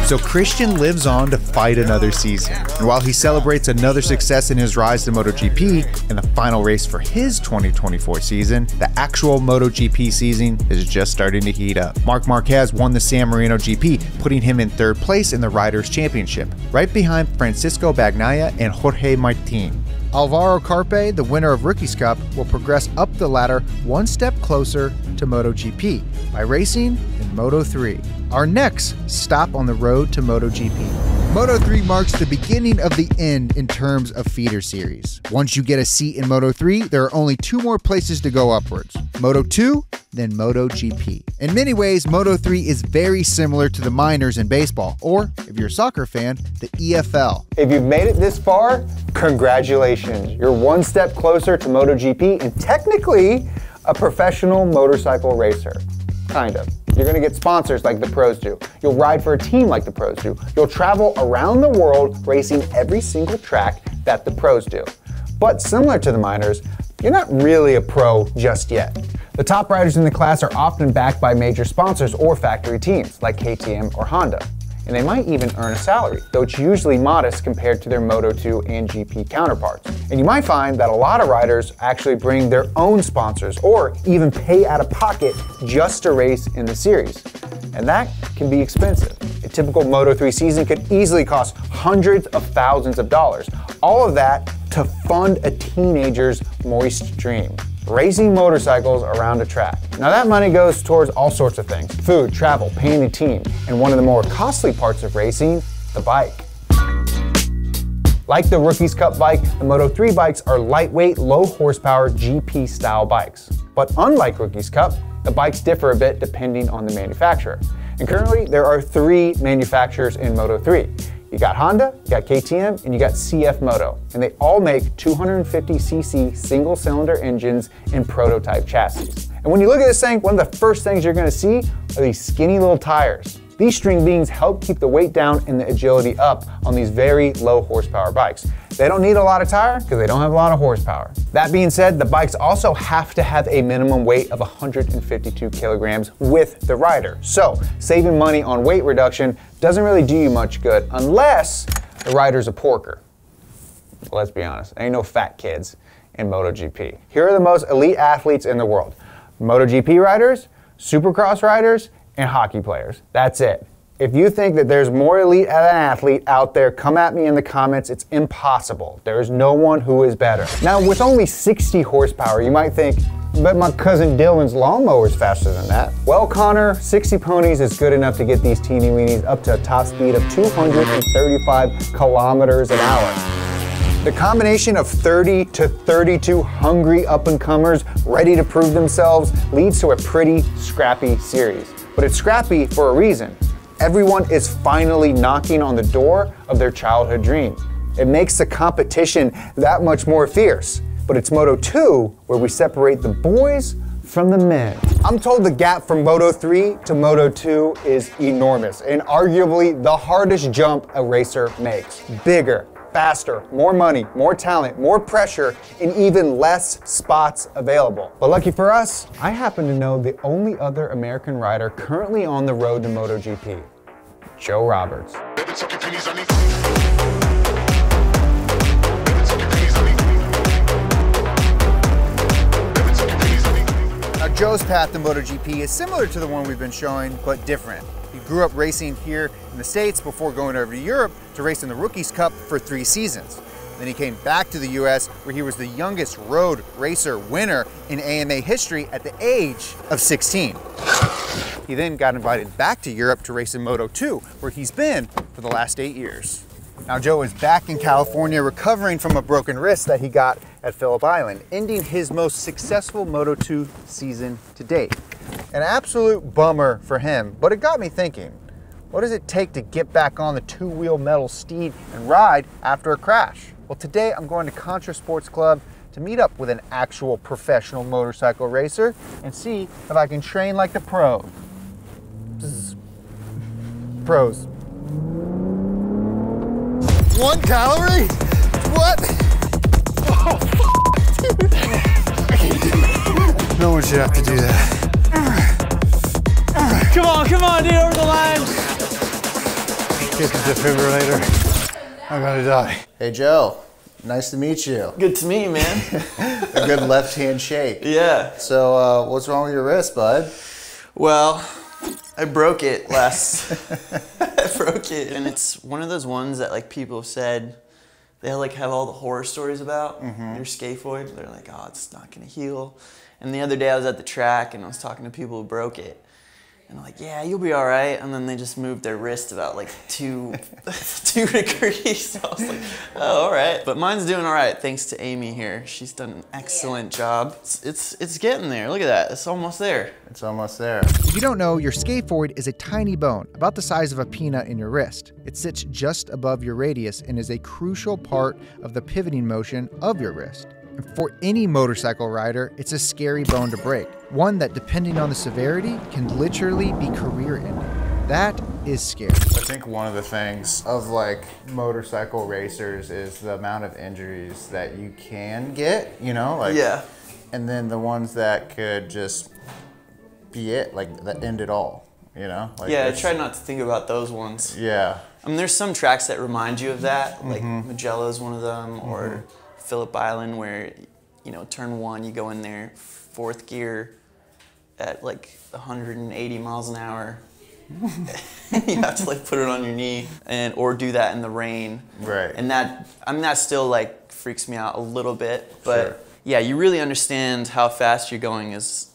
So Christian lives on to fight another season. And while he celebrates another success in his rise to MotoGP and the final race for his 2024 season, the actual MotoGP season is just starting to heat up. Marc Marquez won the San Marino GP, putting him in 3rd place in the Riders' Championship, right behind Francisco Bagnaia and Jorge Martin. Alvaro Carpe, the winner of Rookies Cup, will progress up the ladder one step closer to MotoGP by racing in Moto3, our next stop on the road to MotoGP. Moto3 marks the beginning of the end in terms of feeder series. Once you get a seat in Moto3, there are only 2 more places to go upwards, Moto2, then MotoGP. In many ways, Moto3 is very similar to the minors in baseball, or, if you're a soccer fan, the EFL. If you've made it this far, congratulations. You're one step closer to MotoGP and technically a professional motorcycle racer. Kind of. You're going to get sponsors like the pros do. You'll ride for a team like the pros do. You'll travel around the world racing every single track that the pros do. But similar to the minors, you're not really a pro just yet. The top riders in the class are often backed by major sponsors or factory teams like KTM or Honda. and they might even earn a salary, though it's usually modest compared to their Moto2 and GP counterparts. And you might find that a lot of riders actually bring their own sponsors or even pay out of pocket just to race in the series. And that can be expensive. A typical Moto3 season could easily cost hundreds of thousands of dollars. All of that to fund a teenager's moist dream: racing motorcycles around a track. Now that money goes towards all sorts of things: food, travel, paying the team, and one of the more costly parts of racing, the bike. Like the Rookies Cup bike, the Moto3 bikes are lightweight, low horsepower GP style bikes. But unlike Rookies Cup, the bikes differ a bit depending on the manufacturer. And currently there are 3 manufacturers in Moto3. You got Honda, you got KTM, and you got CF Moto. And they all make 250cc single cylinder engines in prototype chassis. And when you look at this thing, one of the first things you're gonna see are these skinny little tires. These string beans help keep the weight down and the agility up on these very low horsepower bikes. They don't need a lot of tire because they don't have a lot of horsepower. That being said, the bikes also have to have a minimum weight of 152 kilograms with the rider. So saving money on weight reduction doesn't really do you much good unless the rider's a porker. Let's be honest, ain't no fat kids in MotoGP. Here are the most elite athletes in the world: MotoGP riders, Supercross riders, and hockey players. That's it. If you think that there's more elite an athlete out there, come at me in the comments. It's impossible. There is no one who is better. Now, with only 60 horsepower, you might think, but my cousin Dylan's lawnmower is faster than that. Well, Connor, 60 ponies is good enough to get these teeny weenies up to a top speed of 235 kilometers an hour. The combination of 30 to 32 hungry up-and-comers ready to prove themselves leads to a pretty scrappy series. But it's scrappy for a reason. Everyone is finally knocking on the door of their childhood dream. It makes the competition that much more fierce. But it's Moto2 where we separate the boys from the men. I'm told the gap from Moto3 to Moto2 is enormous and arguably the hardest jump a racer makes. Bigger, faster, more money, more talent, more pressure, and even less spots available. But lucky for us, I happen to know the only other American rider currently on the road to MotoGP, Joe Roberts. Now Joe's path to MotoGP is similar to the one we've been showing, but different. He grew up racing here in the States before going over to Europe to race in the Rookies Cup for 3 seasons. Then he came back to the US where he was the youngest road racer winner in AMA history at the age of 16. He then got invited back to Europe to race in Moto2, where he's been for the last 8 years. Now Joe is back in California recovering from a broken wrist that he got at Phillip Island, ending his most successful Moto2 season to date. An absolute bummer for him, but it got me thinking, what does it take to get back on the 2-wheel metal steed and ride after a crash? Well, today I'm going to Contra Sports Club to meet up with an actual professional motorcycle racer and see if I can train like the pros. Pros. 1 calorie? What? Oh, dude. I can't do it. No one should have to do that. Come on, dude, over the line. Get the defibrillator. I'm gonna die. Hey, Joe. Nice to meet you. Good to meet you, man. A good left-hand shake. Yeah. So, what's wrong with your wrist, bud? Well, I broke it I broke it, and it's one of those ones that like people have said they like have all the horror stories about your scaphoid. They're like, oh, it's not gonna heal. And the other day I was at the track and I was talking to people who broke it. And I'm like, yeah, you'll be all right. And then they just moved their wrist about like 2 degrees. So I was like, oh, all right. But mine's doing all right, thanks to Amy here. She's done an excellent job. It's getting there. Look at that. It's almost there. It's almost there. If you don't know, your scaphoid is a tiny bone, about the size of a peanut in your wrist. It sits just above your radius and is a crucial part of the pivoting motion of your wrist. And for any motorcycle rider, it's a scary bone to break. One that, depending on the severity, can literally be career-ending. That is scary. I think one of the things of like motorcycle racers is the amount of injuries that you can get, you know? Like, yeah. And then the ones that could just be it, like that end it all. you know? Like yeah, I try not to think about those ones. Yeah. I mean, there's some tracks that remind you of that, like Magellan's one of them, or Phillip Island, where, you know, turn 1, you go in there, 4th gear at like 180 miles an hour. You have to like put it on your knee, or do that in the rain. Right. And that, I mean, that still like freaks me out a little bit, but yeah, you really understand how fast you're going is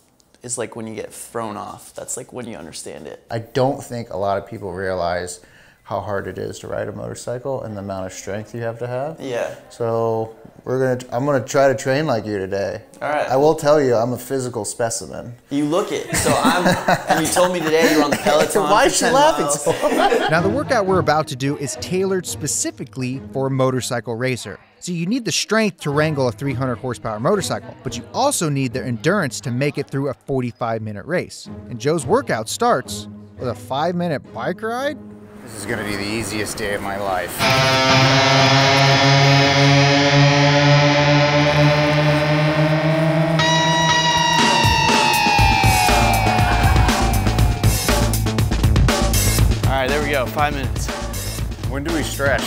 like when you get thrown off. That's like when you understand it. I don't think a lot of people realize how hard it is to ride a motorcycle and the amount of strength you have to have. Yeah. So I'm gonna try to train like you today. All right. I will tell you, I'm a physical specimen. You look it. So and you told me today you're on the Peloton. Why is she laughing so hard? Now the workout we're about to do is tailored specifically for a motorcycle racer. So you need the strength to wrangle a 300 horsepower motorcycle, but you also need the endurance to make it through a 45-minute race. And Joe's workout starts with a 5-minute bike ride. This is gonna be the easiest day of my life. All right, there we go, 5 minutes. When do we stretch?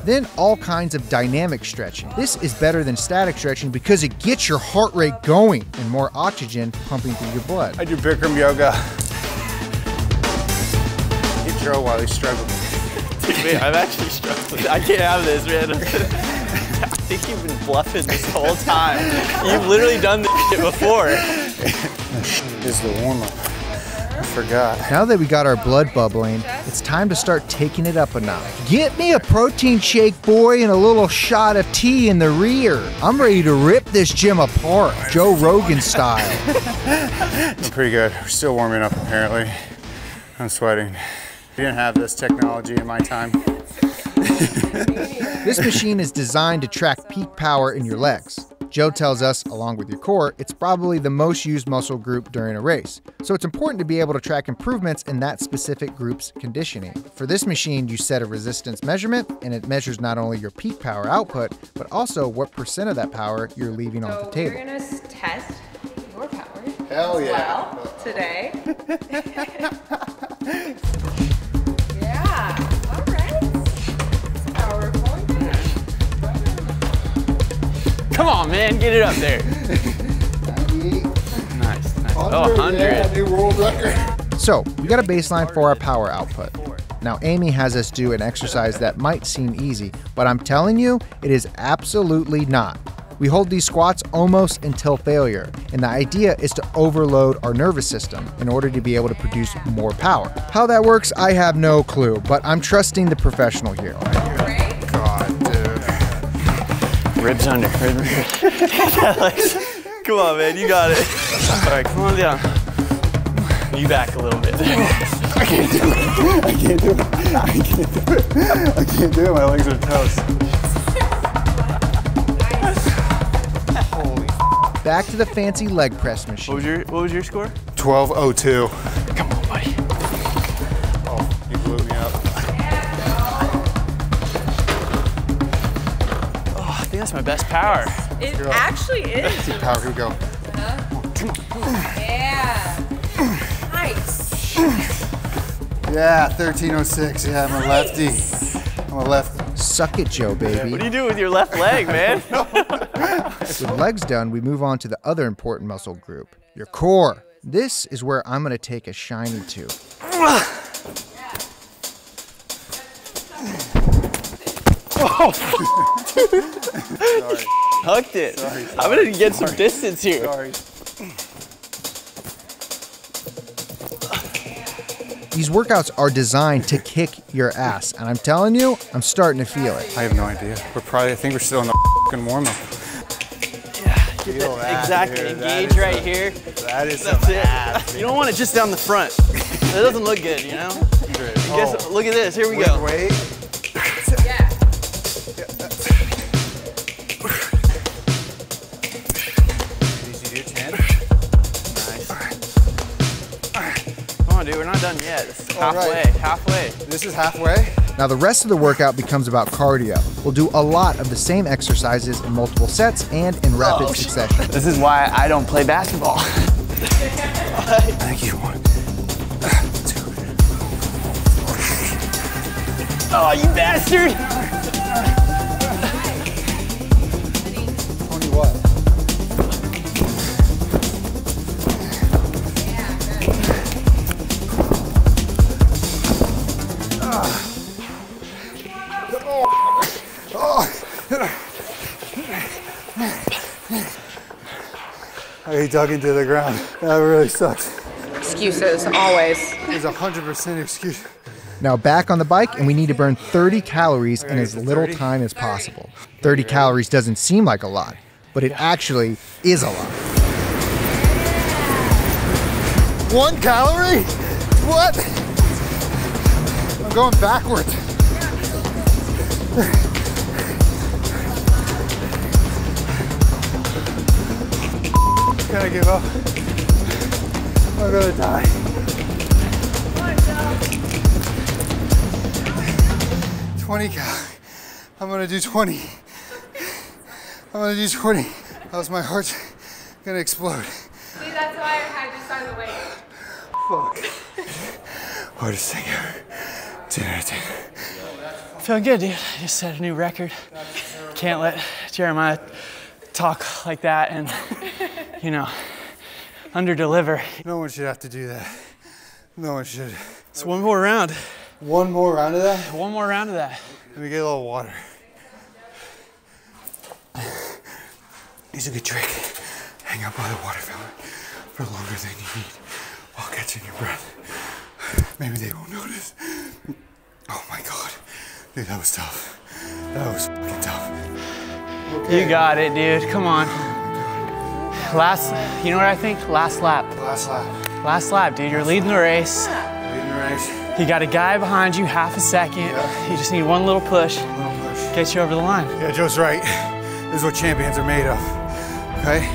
Then all kinds of dynamic stretching. This is better than static stretching because it gets your heart rate going and more oxygen pumping through your blood. I do Bikram yoga. Get Joe while he's struggling. Dude, man, I'm actually struggling. I can't have this, man. I think you've been bluffing this whole time. You've literally done this shit before. This is the warm-up. I forgot. Now that we got our blood bubbling, it's time to start taking it up a notch. Get me a protein shake, boy, and a little shot of tea in the rear. I'm ready to rip this gym apart, Joe Rogan style. I'm pretty good. We're still warming up, apparently. I'm sweating. We didn't have this technology in my time. This machine is designed to track peak power in your legs. Joe tells us, along with your core, it's probably the most used muscle group during a race. So it's important to be able to track improvements in that specific group's conditioning. For this machine, you set a resistance measurement, and it measures not only your peak power output, but also what % of that power you're leaving on the table. We're gonna test your power Hell as yeah. well today. Yeah, all right. Powerful. Come on, man, get it up there. Nice, nice. Oh, 100. Yeah, new world record. So, we got a baseline for our power output. Now, Amy has us do an exercise that might seem easy, but I'm telling you, it is absolutely not. We hold these squats almost until failure, and the idea is to overload our nervous system in order to be able to produce more power. How that works, I have no clue, but I'm trusting the professional here. God, dude. Ribs under, ribs. Come on, man, you got it. All right, come on down. You back a little bit. I can't do it. I can't do it. I can't do it. I can't do it. My legs are toast. Back to the fancy leg press machine. What was your score? 12:02. Come on, buddy. Oh, you blew me up. Oh, I think that's my best power. It actually is. Power, here we go. Come on. Yeah. Nice. Yeah, 13:06. Yeah, I'm a lefty. I'm a lefty. Suck it, Joe, baby. What do you do with your left leg, man? With legs done, we move on to the other important muscle group, your core. This is where I'm gonna take a shiny to. Oh, dude. Sorry. Hucked it. Sorry. I'm gonna get some distance here. Sorry. These workouts are designed to kick your ass, and I'm telling you, I'm starting to feel it. I have no idea. I think we're still in the fucking warm-up. Yeah, exactly. Dude, engage right here. That is That's some it. ass. You don't want it just down the front. That doesn't look good, you know? Guess, look at this. Here we go. Wait. Yeah. Did you do 10? Nice. Come on, dude. We're not done yet. It's halfway. Right. Halfway. This is halfway? Now the rest of the workout becomes about cardio. We'll do a lot of the same exercises in multiple sets and in rapid succession. This is why I don't play basketball. Thank you. 1, 2. Oh, you bastard! 20 what? I dug into the ground. That really sucks. Excuses, always. There's 100% excuse. Now back on the bike, and we need to burn 30 calories in as little time as possible. 30 calories doesn't seem like a lot, but it actually is a lot. 1 calorie? What? I'm going backwards. I'm gonna give up. I'm gonna die. 20 calories. I'm gonna do 20. I'm gonna do 20. How's my heart gonna explode? See, that's why I had you sign the waiver. Fuck. Hardest thing ever. 10 out of 10. Feeling good, dude. I just set a new record. Can't let Jeremiah talk like that and, you know, under-deliver. No one should have to do that. No one should. It's one more round. One more round of that? One more round of that. Let me get a little water. It's a good trick. Hang out by the water fountain for longer than you need while catching your breath. Maybe they won't notice. Oh my God. Dude, that was tough. That was fucking tough. Okay. You got it, dude. Come on. You know what I think? Last lap. Last lap. Last lap, dude. You're leading the race. Leading the race. You got a guy behind you, half a second. Yeah. You just need one little push. Get you over the line. Yeah, Joe's right. This is what champions are made of. Okay?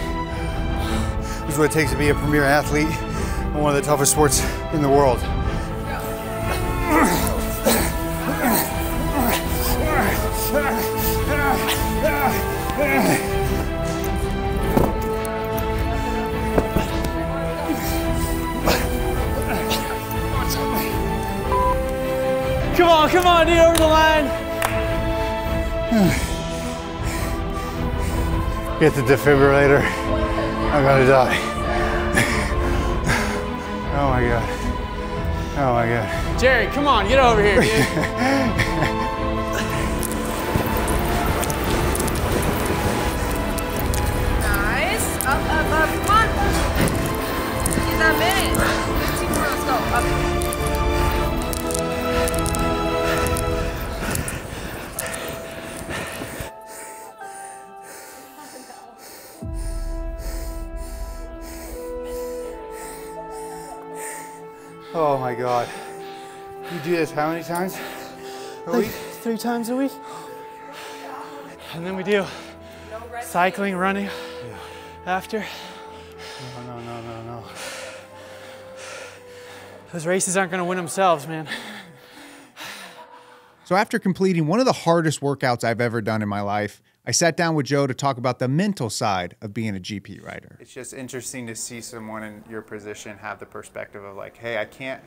This is what it takes to be a premier athlete in one of the toughest sports in the world. Come on, dude, over the line. Get the defibrillator. I'm gonna die. Oh my God. Oh my God. Jerry, come on, get over here, dude. Nice. Up, come on. Get that minute. 15 more, let's go. Up. Oh my God. You do this how many times a week? 3 times a week. And then we do cycling, running after. No. Those races aren't gonna win themselves, man. So after completing one of the hardest workouts I've ever done in my life, I sat down with Joe to talk about the mental side of being a GP rider. It's just interesting to see someone in your position have the perspective of like, hey, I can't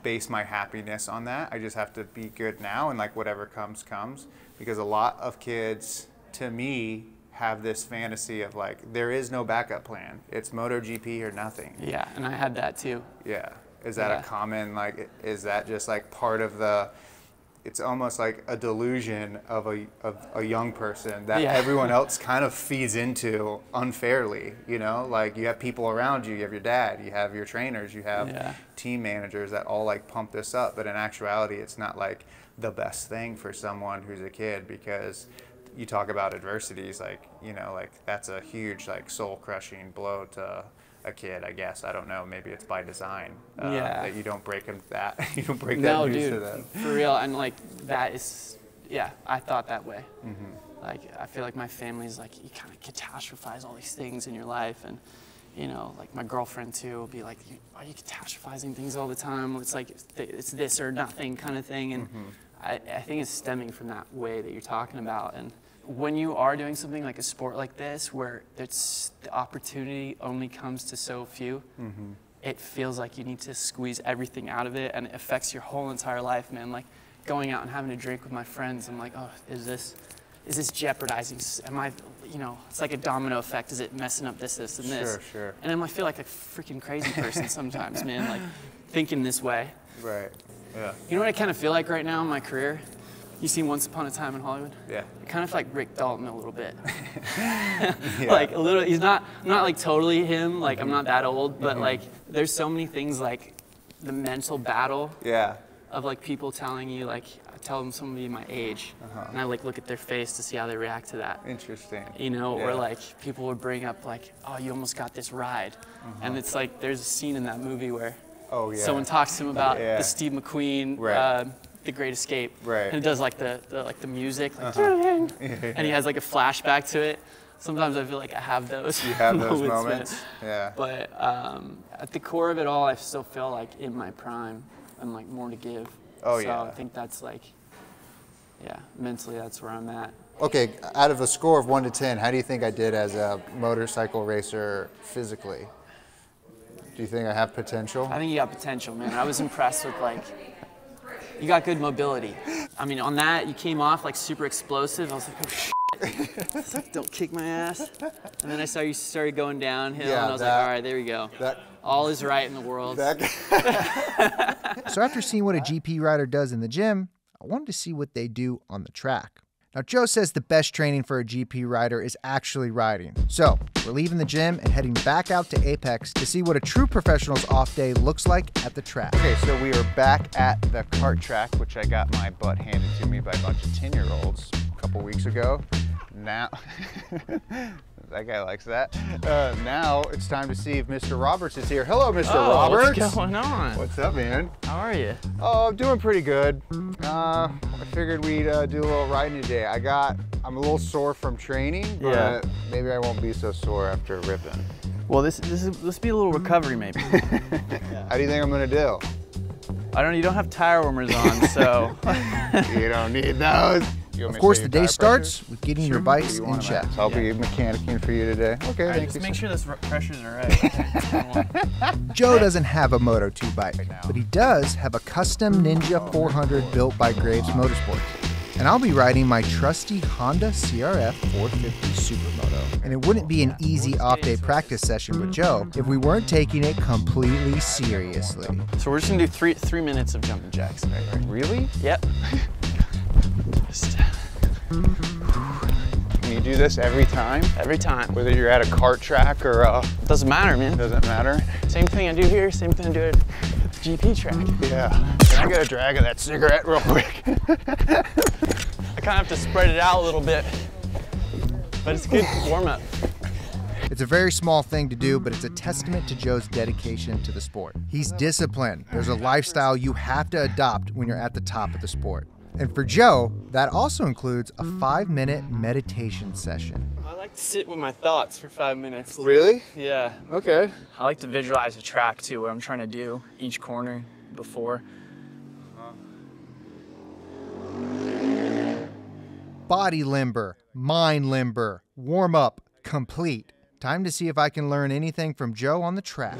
base my happiness on that. I just have to be good now and like whatever comes, comes. Because a lot of kids, to me, have this fantasy of like, there is no backup plan. It's MotoGP or nothing. Yeah, and I had that too. Yeah. Is that a common, like, is that just like part of the, it's almost like a delusion of a young person that everyone else kind of feeds into unfairly, you know? Like you have people around you, you have your dad, you have your trainers, you have team managers that all like pump this up, but in actuality it's not like the best thing for someone who's a kid, because you talk about adversities, like, you know, like that's a huge like soul crushing blow to a kid, I guess. I don't know, maybe it's by design that you don't break them that you don't break that news to them. For real. And like that is, I thought that way. Like I feel like my family's like, you kind of catastrophize all these things in your life, and you know, like my girlfriend too will be like, are you catastrophizing things all the time? It's like it's this or nothing kind of thing. And I think it's stemming from that way that you're talking about. And when you are doing something like a sport like this, where it's the opportunity only comes to so few, it feels like you need to squeeze everything out of it, and it affects your whole entire life, man. Like going out and having a drink with my friends, I'm like, oh, is this jeopardizing? Am I, you know, it's like a domino effect. Is it messing up this, and this? Sure, sure. And then I feel like a freaking crazy person sometimes, man, like thinking this way. Right, yeah. You know what I kind of feel like right now in my career? You seen Once Upon a Time in Hollywood? Yeah. I kind of like Rick Dalton a little bit. Like a little, he's not like totally him, like I'm not that old, but like there's so many things like the mental battle of like people telling you, like I tell them somebody my age and I like look at their face to see how they react to that. Interesting. You know, or like people would bring up like, oh, you almost got this ride. And it's like, there's a scene in that movie where someone talks to him about the Steve McQueen, The Great Escape, and it does like the music, like, and he has like a flashback to it. Sometimes I feel like I have those. You have those moments, yeah. But at the core of it all, I still feel like in my prime and like more to give. Oh, so yeah. I think that's like, mentally that's where I'm at. Okay, out of a score of 1 to 10, how do you think I did as a motorcycle racer physically? Do you think I have potential? I think you got potential, man. I was impressed with like, you got good mobility. I mean, on that, you came off like super explosive. I was like, oh shit. I was like, don't kick my ass. And then I saw you started going downhill, and I was like, all right, there we go. All is right in the world. So after seeing what a GP rider does in the gym, I wanted to see what they do on the track. Now, Joe says the best training for a GP rider is actually riding. So we're leaving the gym and heading back out to Apex to see what a true professional's off day looks like at the track. Okay, so we are back at the kart track, which I got my butt handed to me by a bunch of 10-year-olds a couple weeks ago. Now, that guy likes that. Now it's time to see if Mr. Roberts is here. Hello, Mr. Roberts. What's going on? What's up, man? How are you? Oh, I'm doing pretty good. I figured we'd do a little riding today. I'm a little sore from training, but maybe I won't be so sore after ripping. Well, this be a little recovery, maybe. How do you think I'm gonna do? You don't have tire warmers on, so. You don't need those. Of course, the day starts with getting your bikes in check. I'll be mechanicking for you today. Okay, right, thank just you. make sure those pressures are right. Joe doesn't have a Moto2 bike, but he does have a custom Ninja 400 built by Graves Motorsports. And I'll be riding my trusty Honda CRF 450 Supermoto. And it wouldn't be an easy off-day practice session with Joe if we weren't taking it completely seriously. So we're just gonna do three minutes of jumping jacks. Right? Really? Yep. Can you do this every time? Every time. Whether you're at a kart track or doesn't matter, man. Doesn't matter? Same thing I do here, same thing I do at the GP track. Yeah. Can I get a drag of that cigarette real quick? I kind of have to spread it out a little bit, but it's a good warm-up. It's a very small thing to do, but it's a testament to Joe's dedication to the sport. He's disciplined. There's a lifestyle you have to adopt when you're at the top of the sport. And for Joe, that also includes a 5-minute meditation session. I like to sit with my thoughts for 5 minutes. Really? Yeah. Okay. I like to visualize a track too, what I'm trying to do each corner before. Body limber, mind limber, warm up, complete. Time to see if I can learn anything from Joe on the track.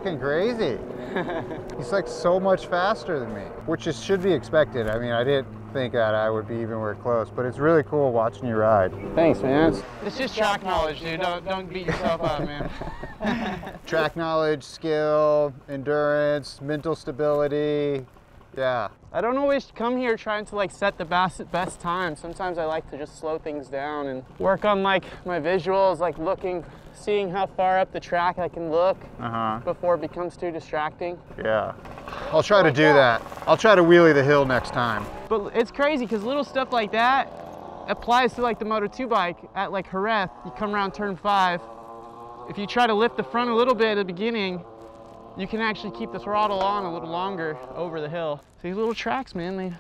fucking crazy. He's like so much faster than me, which should be expected. I mean, I didn't think that I would be even close, but it's really cool watching you ride. Thanks, man. It's just track knowledge, dude. Don't beat yourself up, man. Track knowledge, skill, endurance, mental stability. Yeah. I don't always come here trying to like set the best time. Sometimes I like to just slow things down and work on like my visuals, like seeing how far up the track I can look before it becomes too distracting. Yeah. I'll try to do that. I'll try to wheelie the hill next time. But it's crazy because little stuff like that applies to like the Moto2 bike at like Jerez. You come around turn 5. If you try to lift the front a little bit at the beginning, you can actually keep the throttle on a little longer over the hill. These little tracks, man,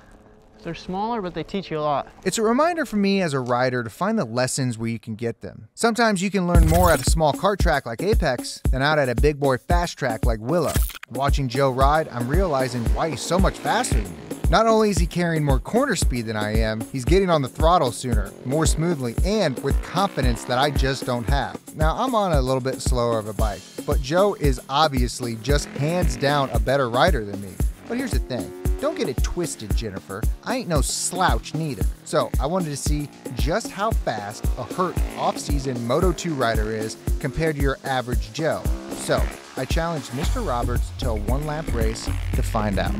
they're smaller, but they teach you a lot. It's a reminder for me as a rider to find the lessons where you can get them. Sometimes you can learn more at a small kart track like Apex than out at a big boy fast track like Willow. Watching Joe ride, I'm realizing why he's so much faster than me. Not only is he carrying more corner speed than I am, he's getting on the throttle sooner, more smoothly, and with confidence that I just don't have. Now, I'm on a little bit slower of a bike, but Joe is obviously just hands down a better rider than me. But here's the thing. Don't get it twisted, Jennifer. I ain't no slouch neither. So I wanted to see just how fast a hurt off-season Moto2 rider is compared to your average Joe. So I challenged Mr. Roberts to a one-lap race to find out.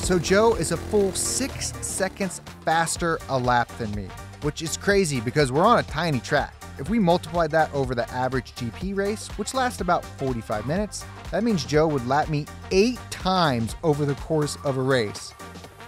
So Joe is a full 6 seconds faster a lap than me, which is crazy because we're on a tiny track. If we multiplied that over the average GP race, which lasts about 45 minutes, that means Joe would lap me 8 times over the course of a race.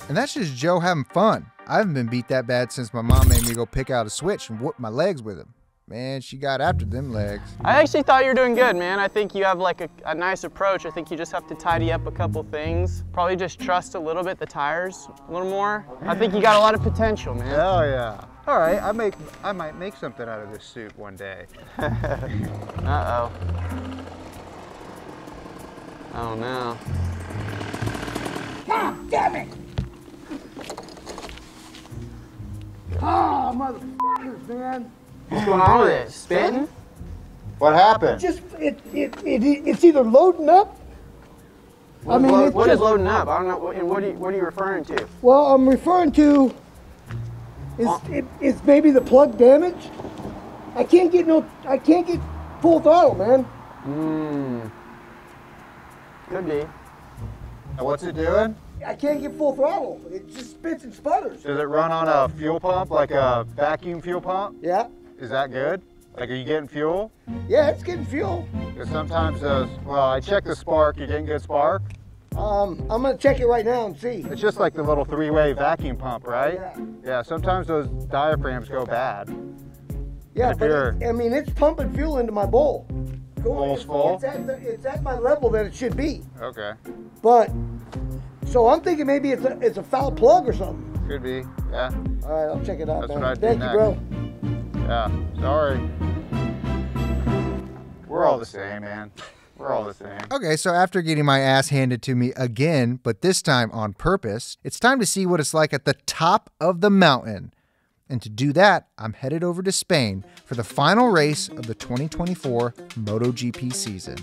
And that's just Joe having fun. I haven't been beat that bad since my mom made me go pick out a switch and whoop my legs with him. Man, she got after them legs. I actually thought you were doing good, man. I think you have like a nice approach. I think you just have to tidy up a couple things. Probably just trust a little bit the tires a little more. I think you got a lot of potential, man. Hell yeah. All right, I might make something out of this suit one day. Uh-oh. Oh no. Ah, damn it! Ah, motherfuckers, man. What's going on with it? Spitting? What happened? Just it's either loading up. I mean, what is loading up? I don't know. What are you referring to? Well, I'm referring to it's maybe the plug damage. I can't get full throttle, man. Could be. And what's it doing? I can't get full throttle. It just spits and sputters. Does it run on a fuel pump, like a vacuum fuel pump? Yeah. Is that good? Like, are you getting fuel? Yeah, it's getting fuel. Because sometimes those, well, I checked the spark. You getting good spark? I'm gonna check it right now and see. It's just like the little 3-way vacuum pump, right? Yeah. Yeah, sometimes those diaphragms go bad. Yeah, but I mean, it's pumping fuel into my bowl. Bowl's full? It's at my level that it should be. Okay. But, so I'm thinking maybe it's a foul plug or something. Could be, yeah. All right, I'll check it out, That's man. what I'd Thank do you, bro. Yeah, sorry. We're all the same, man. We're all the same. Okay, so after getting my ass handed to me again, but this time on purpose, it's time to see what it's like at the top of the mountain. And to do that, I'm headed over to Spain for the final race of the 2024 MotoGP season.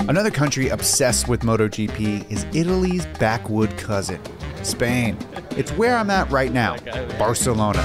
Another country obsessed with MotoGP is Italy's backwood cousin, Spain. It's where I'm at right now, Barcelona.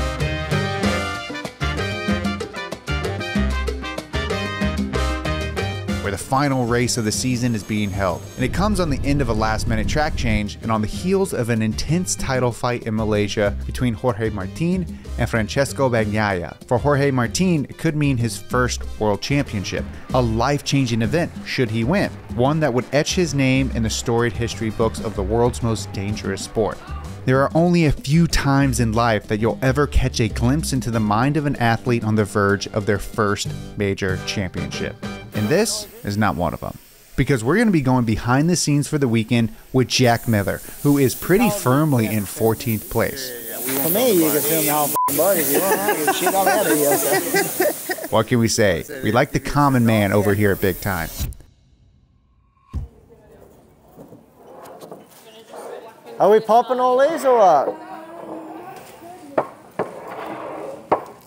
Where the final race of the season is being held. And it comes on the end of a last-minute track change and on the heels of an intense title fight in Malaysia between Jorge Martin and Francesco Bagnaia. For Jorge Martin, it could mean his first world championship, a life-changing event should he win, one that would etch his name in the storied history books of the world's most dangerous sport. There are only a few times in life that you'll ever catch a glimpse into the mind of an athlete on the verge of their first major championship. And this is not one of them. Because we're going to be going behind the scenes for the weekend with Jack Miller, who is pretty firmly in 14th place. For me, you can film the whole body if you want. I can shit all out of you. What can we say? We like the common man over here at BigTime. Are we popping all these or what?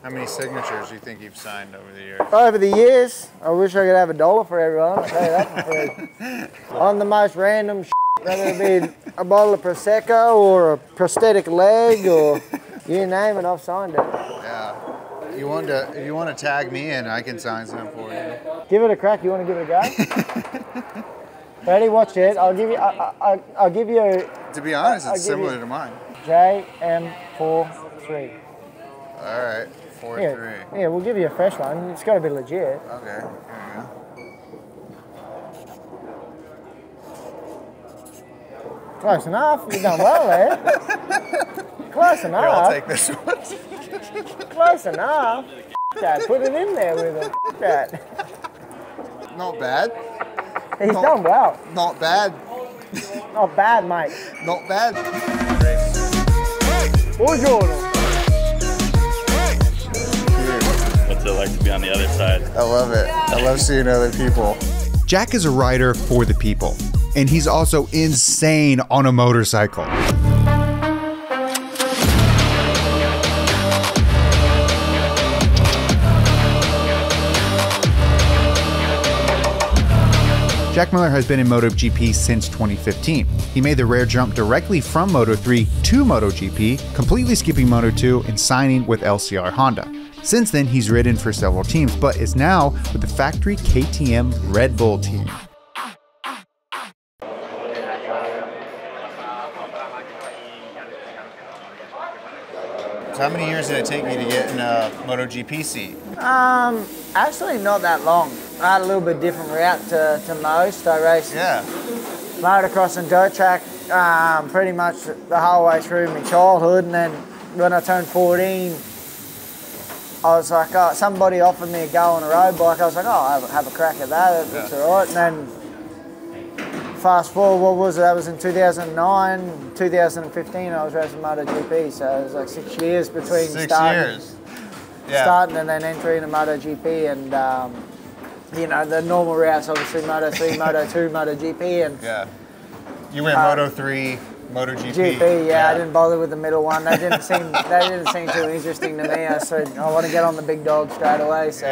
How many signatures do you think you've signed over the years? Over the years, I wish I could have $1 for everyone. I'll tell you that for free. On the most random shit, whether it be a bottle of Prosecco or a prosthetic leg or you name it, I've signed it. Yeah. If you want to tag me in, I can sign some for you. Give it a crack. You want to give it a go? Ready? Watch it. I'll give you. I'll give you. To be honest, it's similar to mine. JM43. All right. 4-3. Yeah, we'll give you a fresh one. It's got to be legit. Okay, here we go. Close enough. You've done well there. Close enough. Here, I'll take this one. Close enough. That. Put it in there with it. That. Not bad. He's done well. Not bad. Not bad, mate. Not bad. Buongiorno. What's it like to be on the other side? I love it. I love seeing other people. Jack is a rider for the people, and he's also insane on a motorcycle. Jack Miller has been in MotoGP since 2015. He made the rare jump directly from Moto3 to MotoGP, completely skipping Moto2 and signing with LCR Honda. Since then, he's ridden for several teams, but is now with the factory KTM RedBull team. So how many years did it take you to get in a MotoGP seat? Actually not that long. I had a little bit different route to most. I raced motocross and dirt track pretty much the whole way through my childhood, and then when I turned 14, I was like, oh, somebody offered me a go on a road bike. I was like, oh, I'll have a crack at that. It looks all right. And then fast forward, what was it? That was in 2009, 2015. I was racing MotoGP, so it was like 6 years between starting and then entering a MotoGP, and you know, the normal routes, obviously Moto3, Moto2, MotoGP, and you went Moto3, MotoGP. GP, I didn't bother with the middle one. They didn't seem too interesting to me. I said I want to get on the big dog straight away. So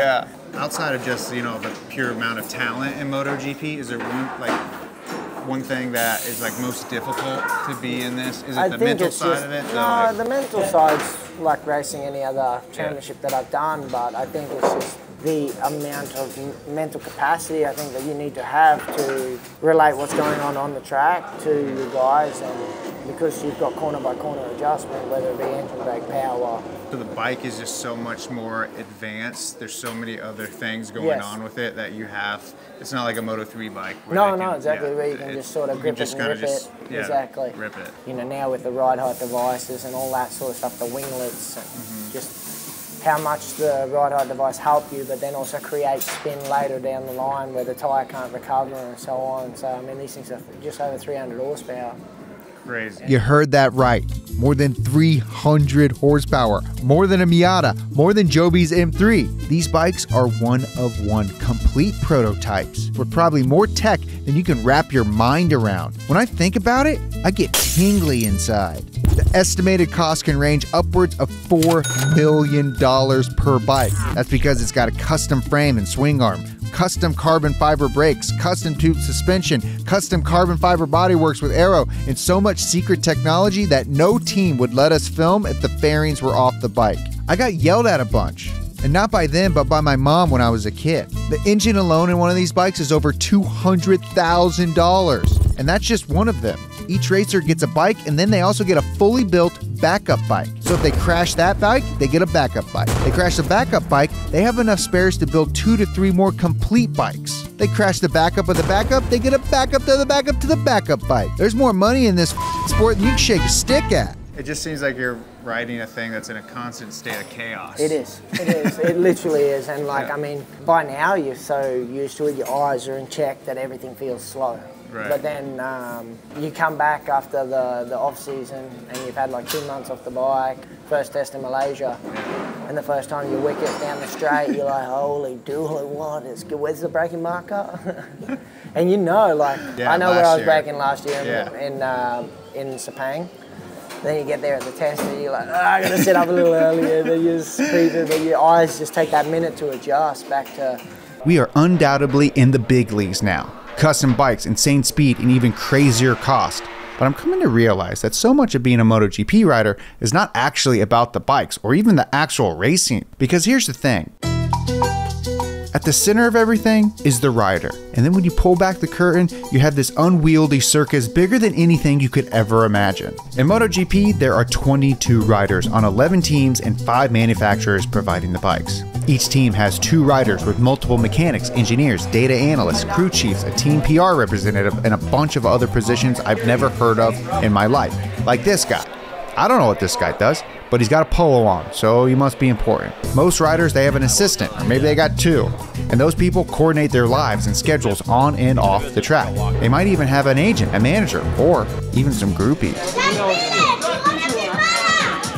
outside of just the pure amount of talent in MotoGP, is there one thing that is most difficult to be in this? Is it the mental side of it? No, the mental side's like racing any other championship that I've done, but I think it's just the amount of mental capacity I think that you need to have to relate what's going on the track to your guys, and because you've got corner by corner adjustment, whether it be engine, brake, power. So the bike is just so much more advanced. There's so many other things going on with it that you have. It's not like a Moto3 bike. No, exactly. Where you can just sort of grip it and rip it. Exactly. Rip it. You know, now with the ride height devices and all that sort of stuff, the winglets, and just how much the ride height device help you, but then also create spin later down the line where the tyre can't recover and so on. So, I mean, these things are just over 300 horsepower. Crazy. You heard that right. More than 300 horsepower, more than a Miata, more than Joby's M3. These bikes are one-of-one complete prototypes with probably more tech than you can wrap your mind around. When I think about it, I get tingly inside. The estimated cost can range upwards of $4 million per bike. That's because it's got a custom frame and swing arm, custom carbon fiber brakes, custom tube suspension, custom carbon fiber bodyworks with aero, and so much secret technology that no team would let us film if the fairings were off the bike. I got yelled at a bunch. And not by them, but by my mom when I was a kid. The engine alone in one of these bikes is over $200,000. And that's just one of them. Each racer gets a bike, and then they also get a fully built backup bike. So if they crash that bike, they get a backup bike. They crash the backup bike, they have enough spares to build 2 to 3 more complete bikes. They crash the backup of the backup, they get a backup to the backup to the backup bike. There's more money in this sport than you can shake a stick at. It just seems like you're riding a thing that's in a constant state of chaos. It is. It is. It literally is. And I mean, by now you're so used to it, your eyes are in check that everything feels slow. Right. But then you come back after the off season and you've had 2 months off the bike, first test in Malaysia, and the first time you whip it down the straight, you're like, holy dooly, what is good? Where's the braking marker? And you know, like, I know where I was braking last year in Sepang. Then you get there at the test and you're like, I gotta set up a little earlier. Then you just speed it, and your eyes just take that minute to adjust back to. We are undoubtedly in the big leagues now. Custom bikes, insane speed, and even crazier cost. But I'm coming to realize that so much of being a MotoGP rider is not actually about the bikes or even the actual racing. Because here's the thing. At the center of everything is the rider. And then when you pull back the curtain, you have this unwieldy circus bigger than anything you could ever imagine. In MotoGP, there are 22 riders on 11 teams and 5 manufacturers providing the bikes. Each team has 2 riders with multiple mechanics, engineers, data analysts, crew chiefs, a team PR representative, and a bunch of other positions I've never heard of in my life. Like this guy. I don't know what this guy does, but he's got a polo on, so he must be important. Most riders, they have an assistant, or maybe they got 2. And those people coordinate their lives and schedules on and off the track. They might even have an agent, a manager, or even some groupies.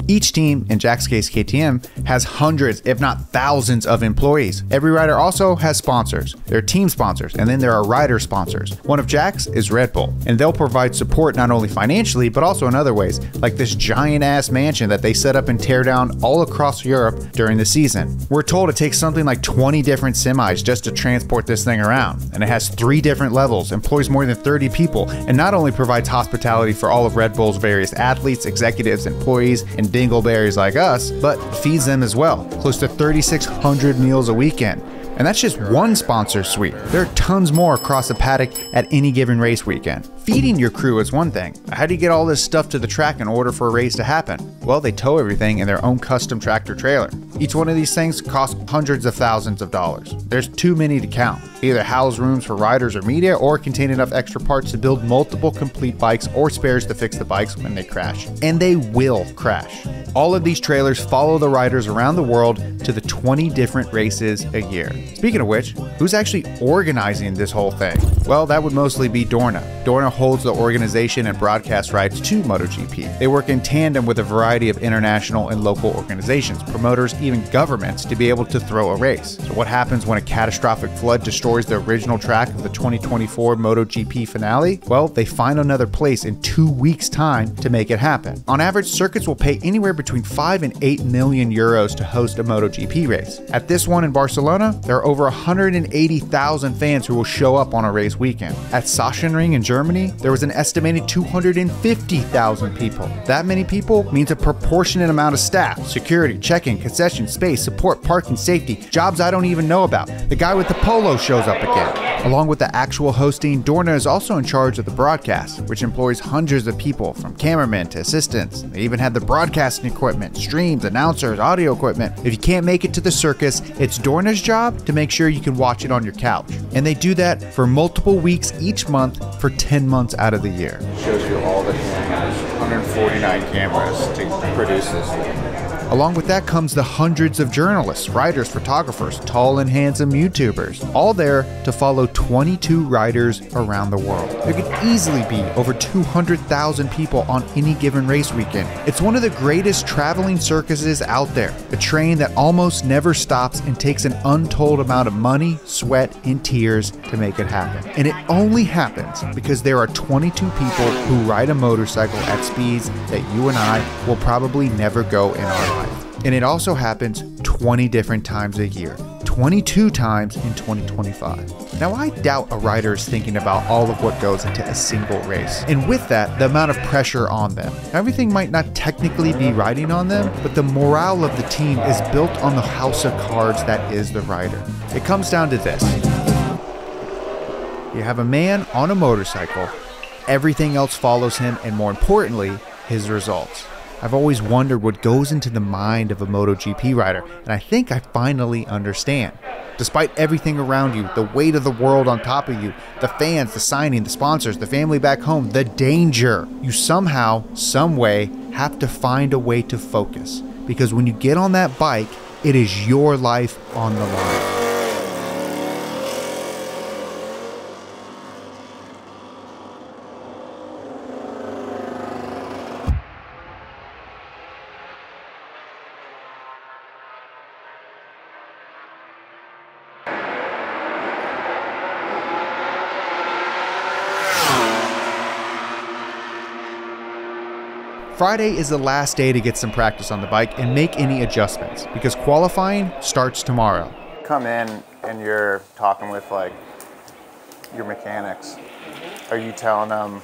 Each team, in Jack's case KTM, has hundreds, if not thousands of employees. Every rider also has sponsors. There are team sponsors, and then there are rider sponsors. One of Jack's is Red Bull, and they'll provide support not only financially, but also in other ways, like this giant-ass mansion that they set up and tear down all across Europe during the season. We're told it takes something like 20 different semis just to transport this thing around, and it has 3 different levels, employs more than 30 people, and not only provides hospitality for all of Red Bull's various athletes, executives, employees, and dingleberries like us, but feeds them as well, close to 3,600 meals a weekend. And that's just one sponsor suite. There are tons more across the paddock at any given race weekend. Feeding your crew is one thing. How do you get all this stuff to the track in order for a race to happen? Well, they tow everything in their own custom tractor trailer. Each one of these things costs hundreds of thousands of dollars. There's too many to count. Either house rooms for riders or media, or contain enough extra parts to build multiple complete bikes or spares to fix the bikes when they crash. And they will crash. All of these trailers follow the riders around the world to the 20 different races a year. Speaking of which, who's actually organizing this whole thing? Well, that would mostly be Dorna. Dorna holds the organization and broadcast rights to MotoGP. They work in tandem with a variety of international and local organizations, promoters, even governments to be able to throw a race. So what happens when a catastrophic flood destroys the original track of the 2024 MotoGP finale? Well, they find another place in 2 weeks' time to make it happen. On average, circuits will pay anywhere between 5 and 8 million euros to host a MotoGP race. At this one in Barcelona, there are over 180,000 fans who will show up on a race weekend. At Sachsenring in Germany, there was an estimated 250,000 people. That many people means a proportionate amount of staff, security, check-in, concession, space, support, parking, safety, jobs I don't even know about. The guy with the polo shows up again. Along with the actual hosting, Dorna is also in charge of the broadcast, which employs hundreds of people, from cameramen to assistants. They even have the broadcasting equipment, streams, announcers, audio equipment. If you can't make it to the circus, it's Dorna's job to make sure you can watch it on your couch. And they do that for multiple weeks each month for 10 months out of the year. It shows you all the cameras, 149 cameras to produce this thing. Along with that comes the hundreds of journalists, writers, photographers, tall and handsome YouTubers, all there to follow 22 riders around the world. There could easily be over 200,000 people on any given race weekend. It's one of the greatest traveling circuses out there, a train that almost never stops and takes an untold amount of money, sweat, and tears to make it happen. And it only happens because there are 22 people who ride a motorcycle at speeds that you and I will probably never go in our life. And it also happens 20 different times a year, 22 times in 2025. Now, I doubt a rider is thinking about all of what goes into a single race. And with that, the amount of pressure on them. Everything might not technically be riding on them, but the morale of the team is built on the house of cards that is the rider. It comes down to this. You have a man on a motorcycle, everything else follows him, and more importantly, his results. I've always wondered what goes into the mind of a MotoGP rider, and I think I finally understand. Despite everything around you, the weight of the world on top of you, the fans, the signing, the sponsors, the family back home, the danger, you somehow, some way, have to find a way to focus. Because when you get on that bike, it is your life on the line. Friday is the last day to get some practice on the bike and make any adjustments because qualifying starts tomorrow. Come in and you're talking with like your mechanics. Are you telling them?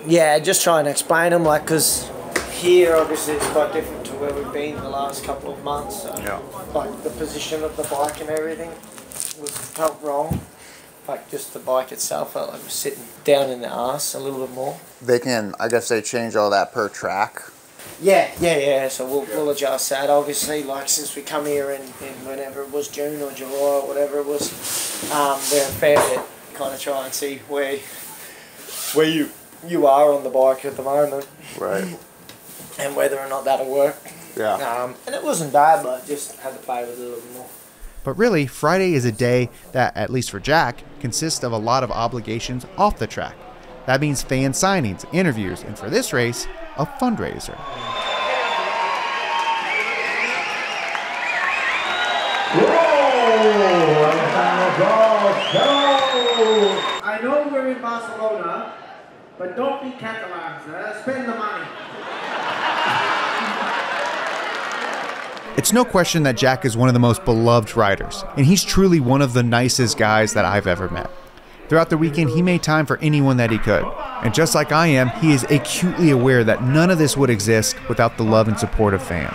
Yeah, just trying to explain them, like, because here obviously it's quite different to where we've been the last couple of months. So, yeah. Like the position of the bike and everything felt wrong. Like just the bike itself felt like it was sitting down in the arse a little bit more. They can, I guess they change all that per track. Yeah. So we'll adjust that. Obviously, like since we come here in whenever it was June or July or whatever it was, they're fair to kind of try and see where you are on the bike at the moment. Right. And whether or not that'll work. Yeah. And it wasn't bad, but just had to play with it a little bit more. But really, Friday is a day that, at least for Jack, consists of a lot of obligations off the track. That means fan signings, interviews, and for this race, a fundraiser. I know we're in Barcelona, but don't be Catalans. Spend the money. It's no question that Jack is one of the most beloved riders, and he's truly one of the nicest guys that I've ever met. Throughout the weekend, he made time for anyone that he could. And just like I am, he is acutely aware that none of this would exist without the love and support of fans.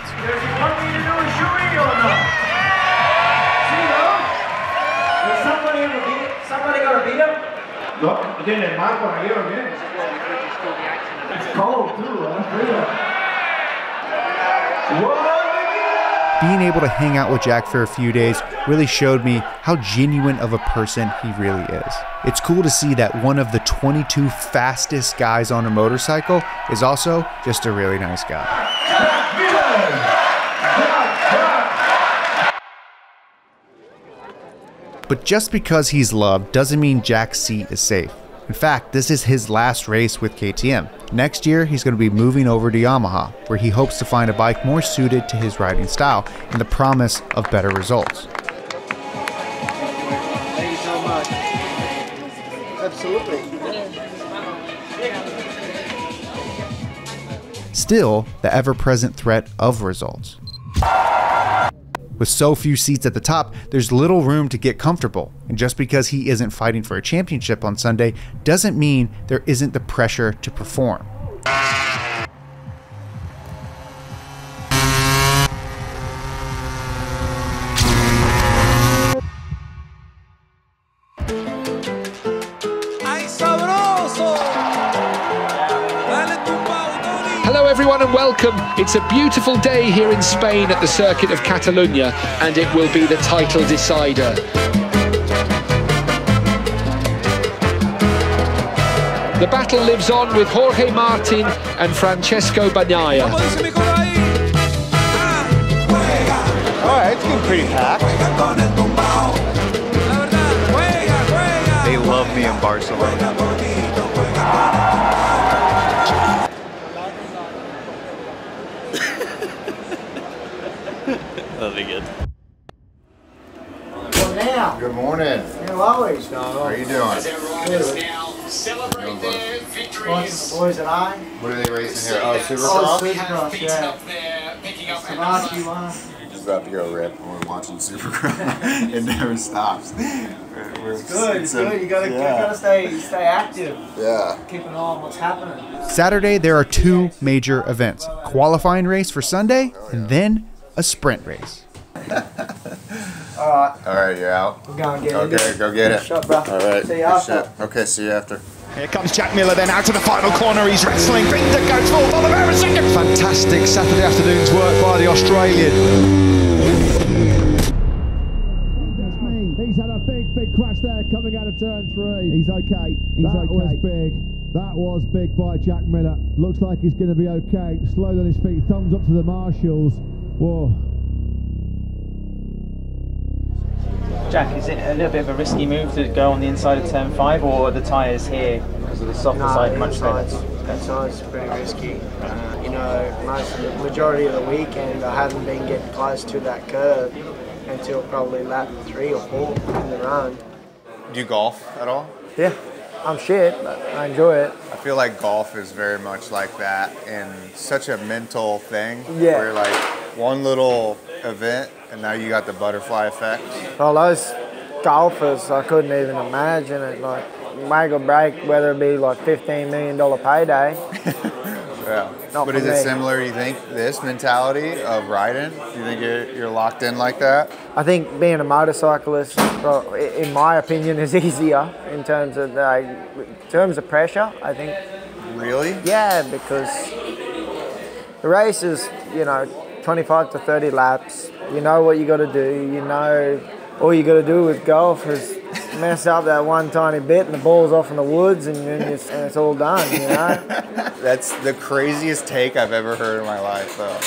It's cold too, Being able to hang out with Jack for a few days really showed me how genuine of a person he really is. It's cool to see that one of the 22 fastest guys on a motorcycle is also just a really nice guy. But just because he's loved doesn't mean Jack's seat is safe. In fact, this is his last race with KTM. Next year, he's going to be moving over to Yamaha, where he hopes to find a bike more suited to his riding style and the promise of better results. Thank you so much. Absolutely. Still, the ever-present threat of results. With so few seats at the top, there's little room to get comfortable. And just because he isn't fighting for a championship on Sunday doesn't mean there isn't the pressure to perform. Hello everyone and welcome. It's a beautiful day here in Spain at the circuit of Catalonia, and it will be the title decider. The battle lives on with Jorge Martin and Francesco Bagnaia. Alright, it's getting pretty packed. They love me in Barcelona. That'll be good. Well, now. Good morning. How are you? How are you doing? The boys and I. What are they racing here? Oh, Supercross? Supercross, yeah. Just about to go rip when we're watching Supercross. It never stops. It's good. You gotta stay active. Yeah. Keep an eye on what's happening. Saturday, there are two major events. A qualifying race for Sunday, and then a sprint race. Alright, you're out. We're going to get it. Okay, go get it. Shut, bro. Alright. See you after. Okay, see you after. Here comes Jack Miller then out to the final corner. He's wrestling. Binder goes forward. Oliveira second. Fantastic Saturday afternoon's work by the Australian. He's had a big crash there coming out of turn 3. He's okay. That was big. That was big by Jack Miller. Looks like he's going to be okay. Slowed on his feet. Thumbs up to the marshals. Whoa. Jack, is it a little bit of a risky move to go on the inside of turn 5, or are the tyres here because of the softer side much better? That side's pretty risky. You know, the majority of the weekend I hadn't been getting close to that curve until probably lap 3 or 4 in the run. Do you golf at all? Yeah. I'm shit, but I enjoy it. I feel like golf is very much like that, and such a mental thing. Yeah. Where like one little event, and now you got the butterfly effect. Well, those golfers, I couldn't even imagine it. Like, make or break, whether it be like $15 million payday. Yeah. Not But for is it me. similar, you think, this mentality of riding? Do you think you're locked in like that? I think being a motorcyclist, well, in my opinion, is easier in terms of pressure, I think. Really? Yeah, because the race is, 25 to 30 laps. You know what you got to do. You know, all you got to do with golf is mess up that one tiny bit and the ball's off in the woods and it's all done, That's the craziest take I've ever heard in my life, though.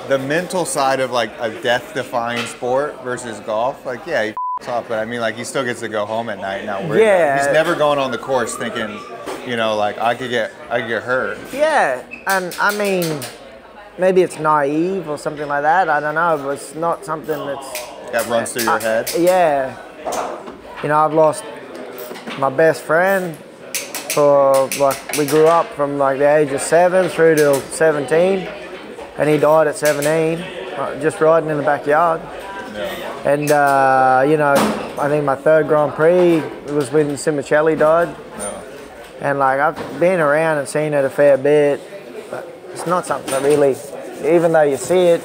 The mental side of like a death-defying sport versus golf, like, yeah, he f***s off, but I mean, like, he still gets to go home at night now. Yeah. He's never going on the course thinking, like, I could get hurt. Yeah, and I mean, maybe it's naive or something like that, I don't know, but it's not something That runs through your head? Yeah. I've lost my best friend for, like, we grew up from like the age of 7 through to 17, and he died at 17, just riding in the backyard. Yeah. And, I think my 3rd Grand Prix was when Simoncelli died. Yeah. And, like, I've been around and seen it a fair bit, but it's not something that really, even though you see it,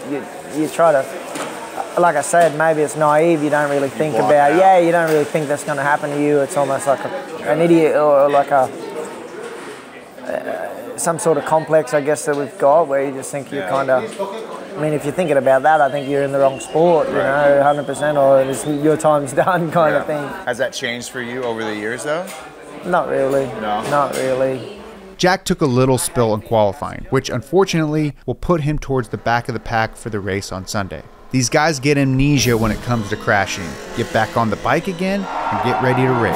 you try to, like I said, maybe it's naive, you don't really think about, you don't really think that's going to happen to you. It's almost like an idiot or like some sort of complex, I guess, that we've got where you just think you're kind of, I mean, if you're thinking about that, I think you're in the wrong sport, 100%, or your time's done kind of thing. Has that changed for you over the years, though? Not really. No? Not really. Jack took a little spill in qualifying, which unfortunately will put him towards the back of the pack for the race on Sunday. These guys get amnesia when it comes to crashing. Get back on the bike again and get ready to race.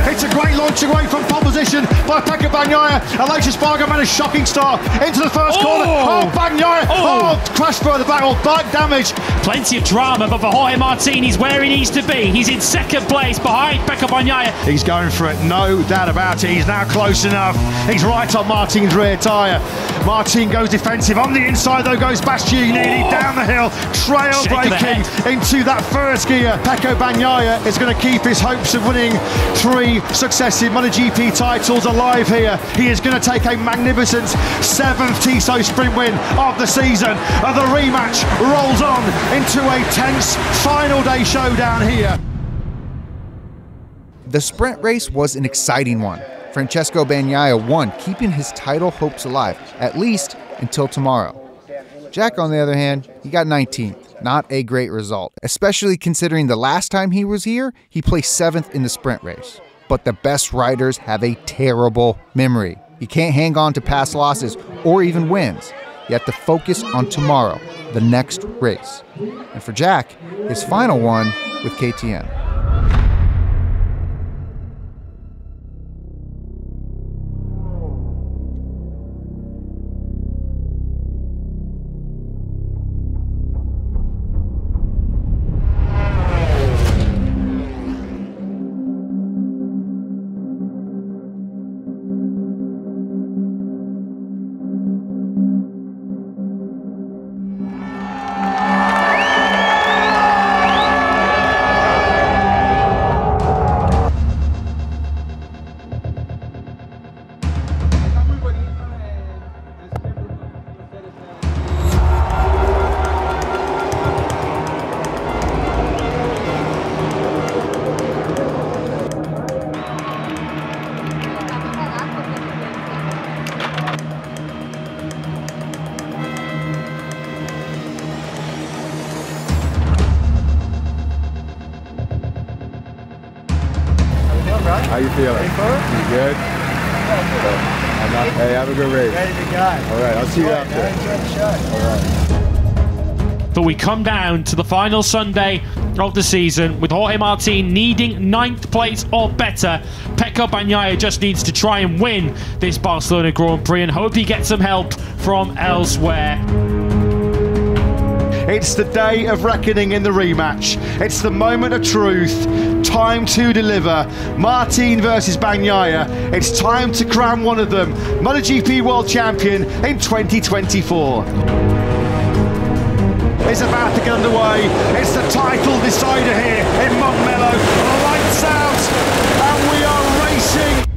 It's a great launch away from pole position by Pekka Bagnaia. Aloysius Spargo made a shocking start into the first corner. Oh, Bagnaia! Oh, crash through the back, or bike damage. Plenty of drama, but for Jorge Martini's where he needs to be. He's in 2nd place behind Pekka Bagnaia. He's going for it, no doubt about it. He's now close enough. He's right on Martin's rear tyre. Martin goes defensive. On the inside, though, goes Bastianini down the hill, trail braking into that first gear. Pekka Bagnaia is going to keep his hopes of winning 3 successive MotoGP titles alive here. He is going to take a magnificent 7th Tissot sprint win of the season. And the rematch rolls on into a tense final day showdown here. The sprint race was an exciting one. Francesco Bagnaia won, keeping his title hopes alive, at least until tomorrow. Jack, on the other hand, he got 19th. Not a great result, especially considering the last time he was here, he placed 7th in the sprint race. But the best riders have a terrible memory. You can't hang on to past losses or even wins. You have to focus on tomorrow, the next race. And for Jack, his final one with KTM. How you feeling? You good? Hey, have a good race. Ready to go. All right, I'll see you after. Enjoy the show. All right. But we come down to the final Sunday of the season with Jorge Martin needing 9th place or better. Pecco Bagnaia just needs to try and win this Barcelona Grand Prix and hope he gets some help from elsewhere. It's the day of reckoning in the rematch. It's the moment of truth. Time to deliver. Martin versus Bagnaia. It's time to crown one of them MotoGP World Champion in 2024. It's about to get underway. It's the title decider here in Montmello. Lights out, and we are racing.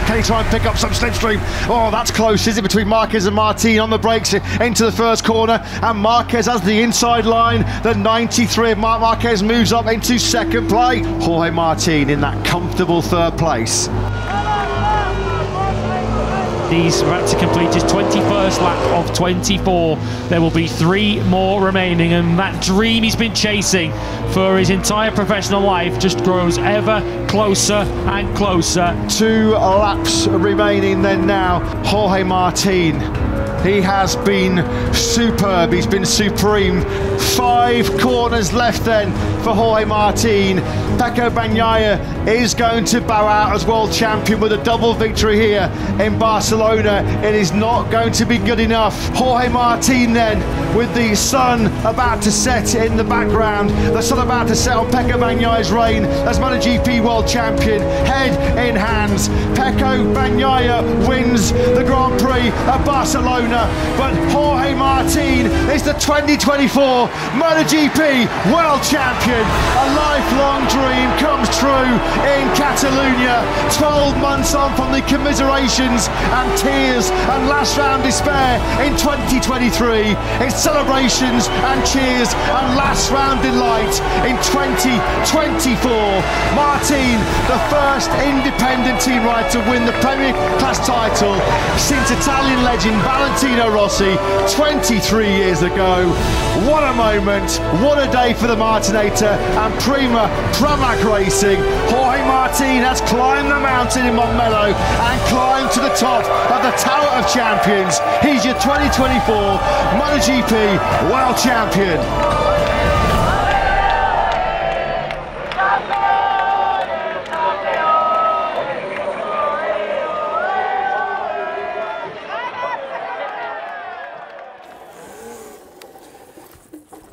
Can he try and pick up some slipstream? Oh, that's close, is it, between Marquez and Martin on the brakes into the first corner, and Marquez has the inside line. The 93 of Marquez moves up into second place. Jorge Martin in that comfortable third place. He's about to complete his 21st lap of 24. There will be 3 more remaining, and that dream he's been chasing for his entire professional life just grows ever closer and closer. 2 laps remaining then now. Jorge Martin, he has been superb, he's been supreme. 5 corners left then for Jorge Martin. Pecco Bagnaia is going to bow out as world champion with a double victory here in Barcelona. It is not going to be good enough. Jorge Martin then, with the sun about to set in the background, the sun about to set on Pecco Bagnaia's reign as MotoGP world champion, head in hands. Pecco Bagnaia wins the Grand Prix of Barcelona, but Jorge Martin is the 2024 MotoGP world champion. A lifelong dream comes true in Catalonia. 12 months on from the commiserations and tears and last round despair in 2023. It's celebrations and cheers and last round delight in 2024. Martin, the first independent team rider to win the Premier Class title since Italian legend Valentino Rossi 23 years ago. What a moment, what a day for the Martinator and Prima Pramac Racing. Jorge Martin has climbed the mountain in Montmello and climbed to the top of the Tower of Champions. He's your 2024 MotoGP World Champion.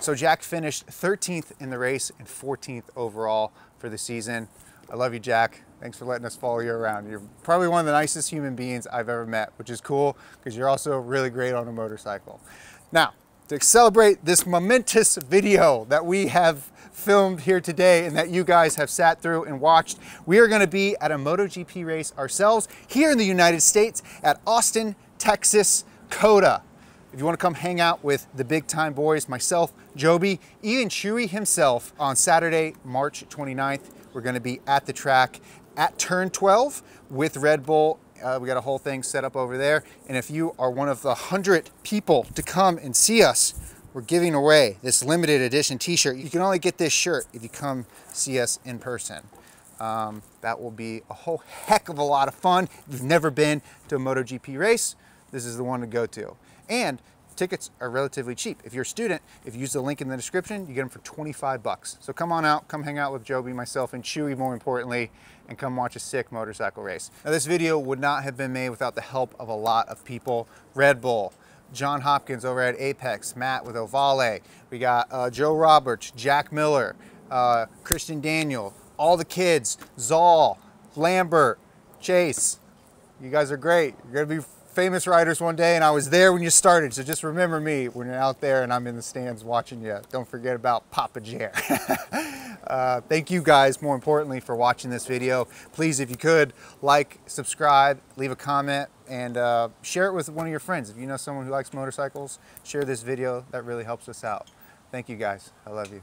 So Jack finished 13th in the race and 14th overall for the season. I love you, Jack. Thanks for letting us follow you around. You're probably one of the nicest human beings I've ever met, which is cool because you're also really great on a motorcycle. Now, to celebrate this momentous video that we have filmed here today and that you guys have sat through and watched, we are going to be at a MotoGP race ourselves here in the United States at Austin, Texas, COTA. If you want to come hang out with the big time boys, myself, Jobe, even Chewie himself, on Saturday, March 29th, we're going to be at the track at turn 12 with Red Bull. We got a whole thing set up over there. And if you are one of the 100 people to come and see us, we're giving away this limited edition t-shirt. You can only get this shirt if you come see us in person. That will be a whole heck of a lot of fun. If you've never been to a MotoGP race, this is the one to go to. And tickets are relatively cheap. If you're a student, if you use the link in the description, you get them for 25 bucks. So come on out, come hang out with Jobe, myself, and Chewie, more importantly, and come watch a sick motorcycle race. Now, this video would not have been made without the help of a lot of people. Red Bull, John Hopkins over at Apex, Matt with Ovale, we got Joe Roberts, Jack Miller, Christian Daniel, all the kids, Zal, Lambert, Chase. You guys are great. You're gonna be famous riders one day, and I was there when you started, so just remember me when you're out there and I'm in the stands watching you. Don't forget about Papa Jer. Thank you guys, more importantly, for watching this video. Please, if you could, like, subscribe, leave a comment, and share it with one of your friends. If you know someone who likes motorcycles, share this video. That really helps us out. Thank you guys. I love you.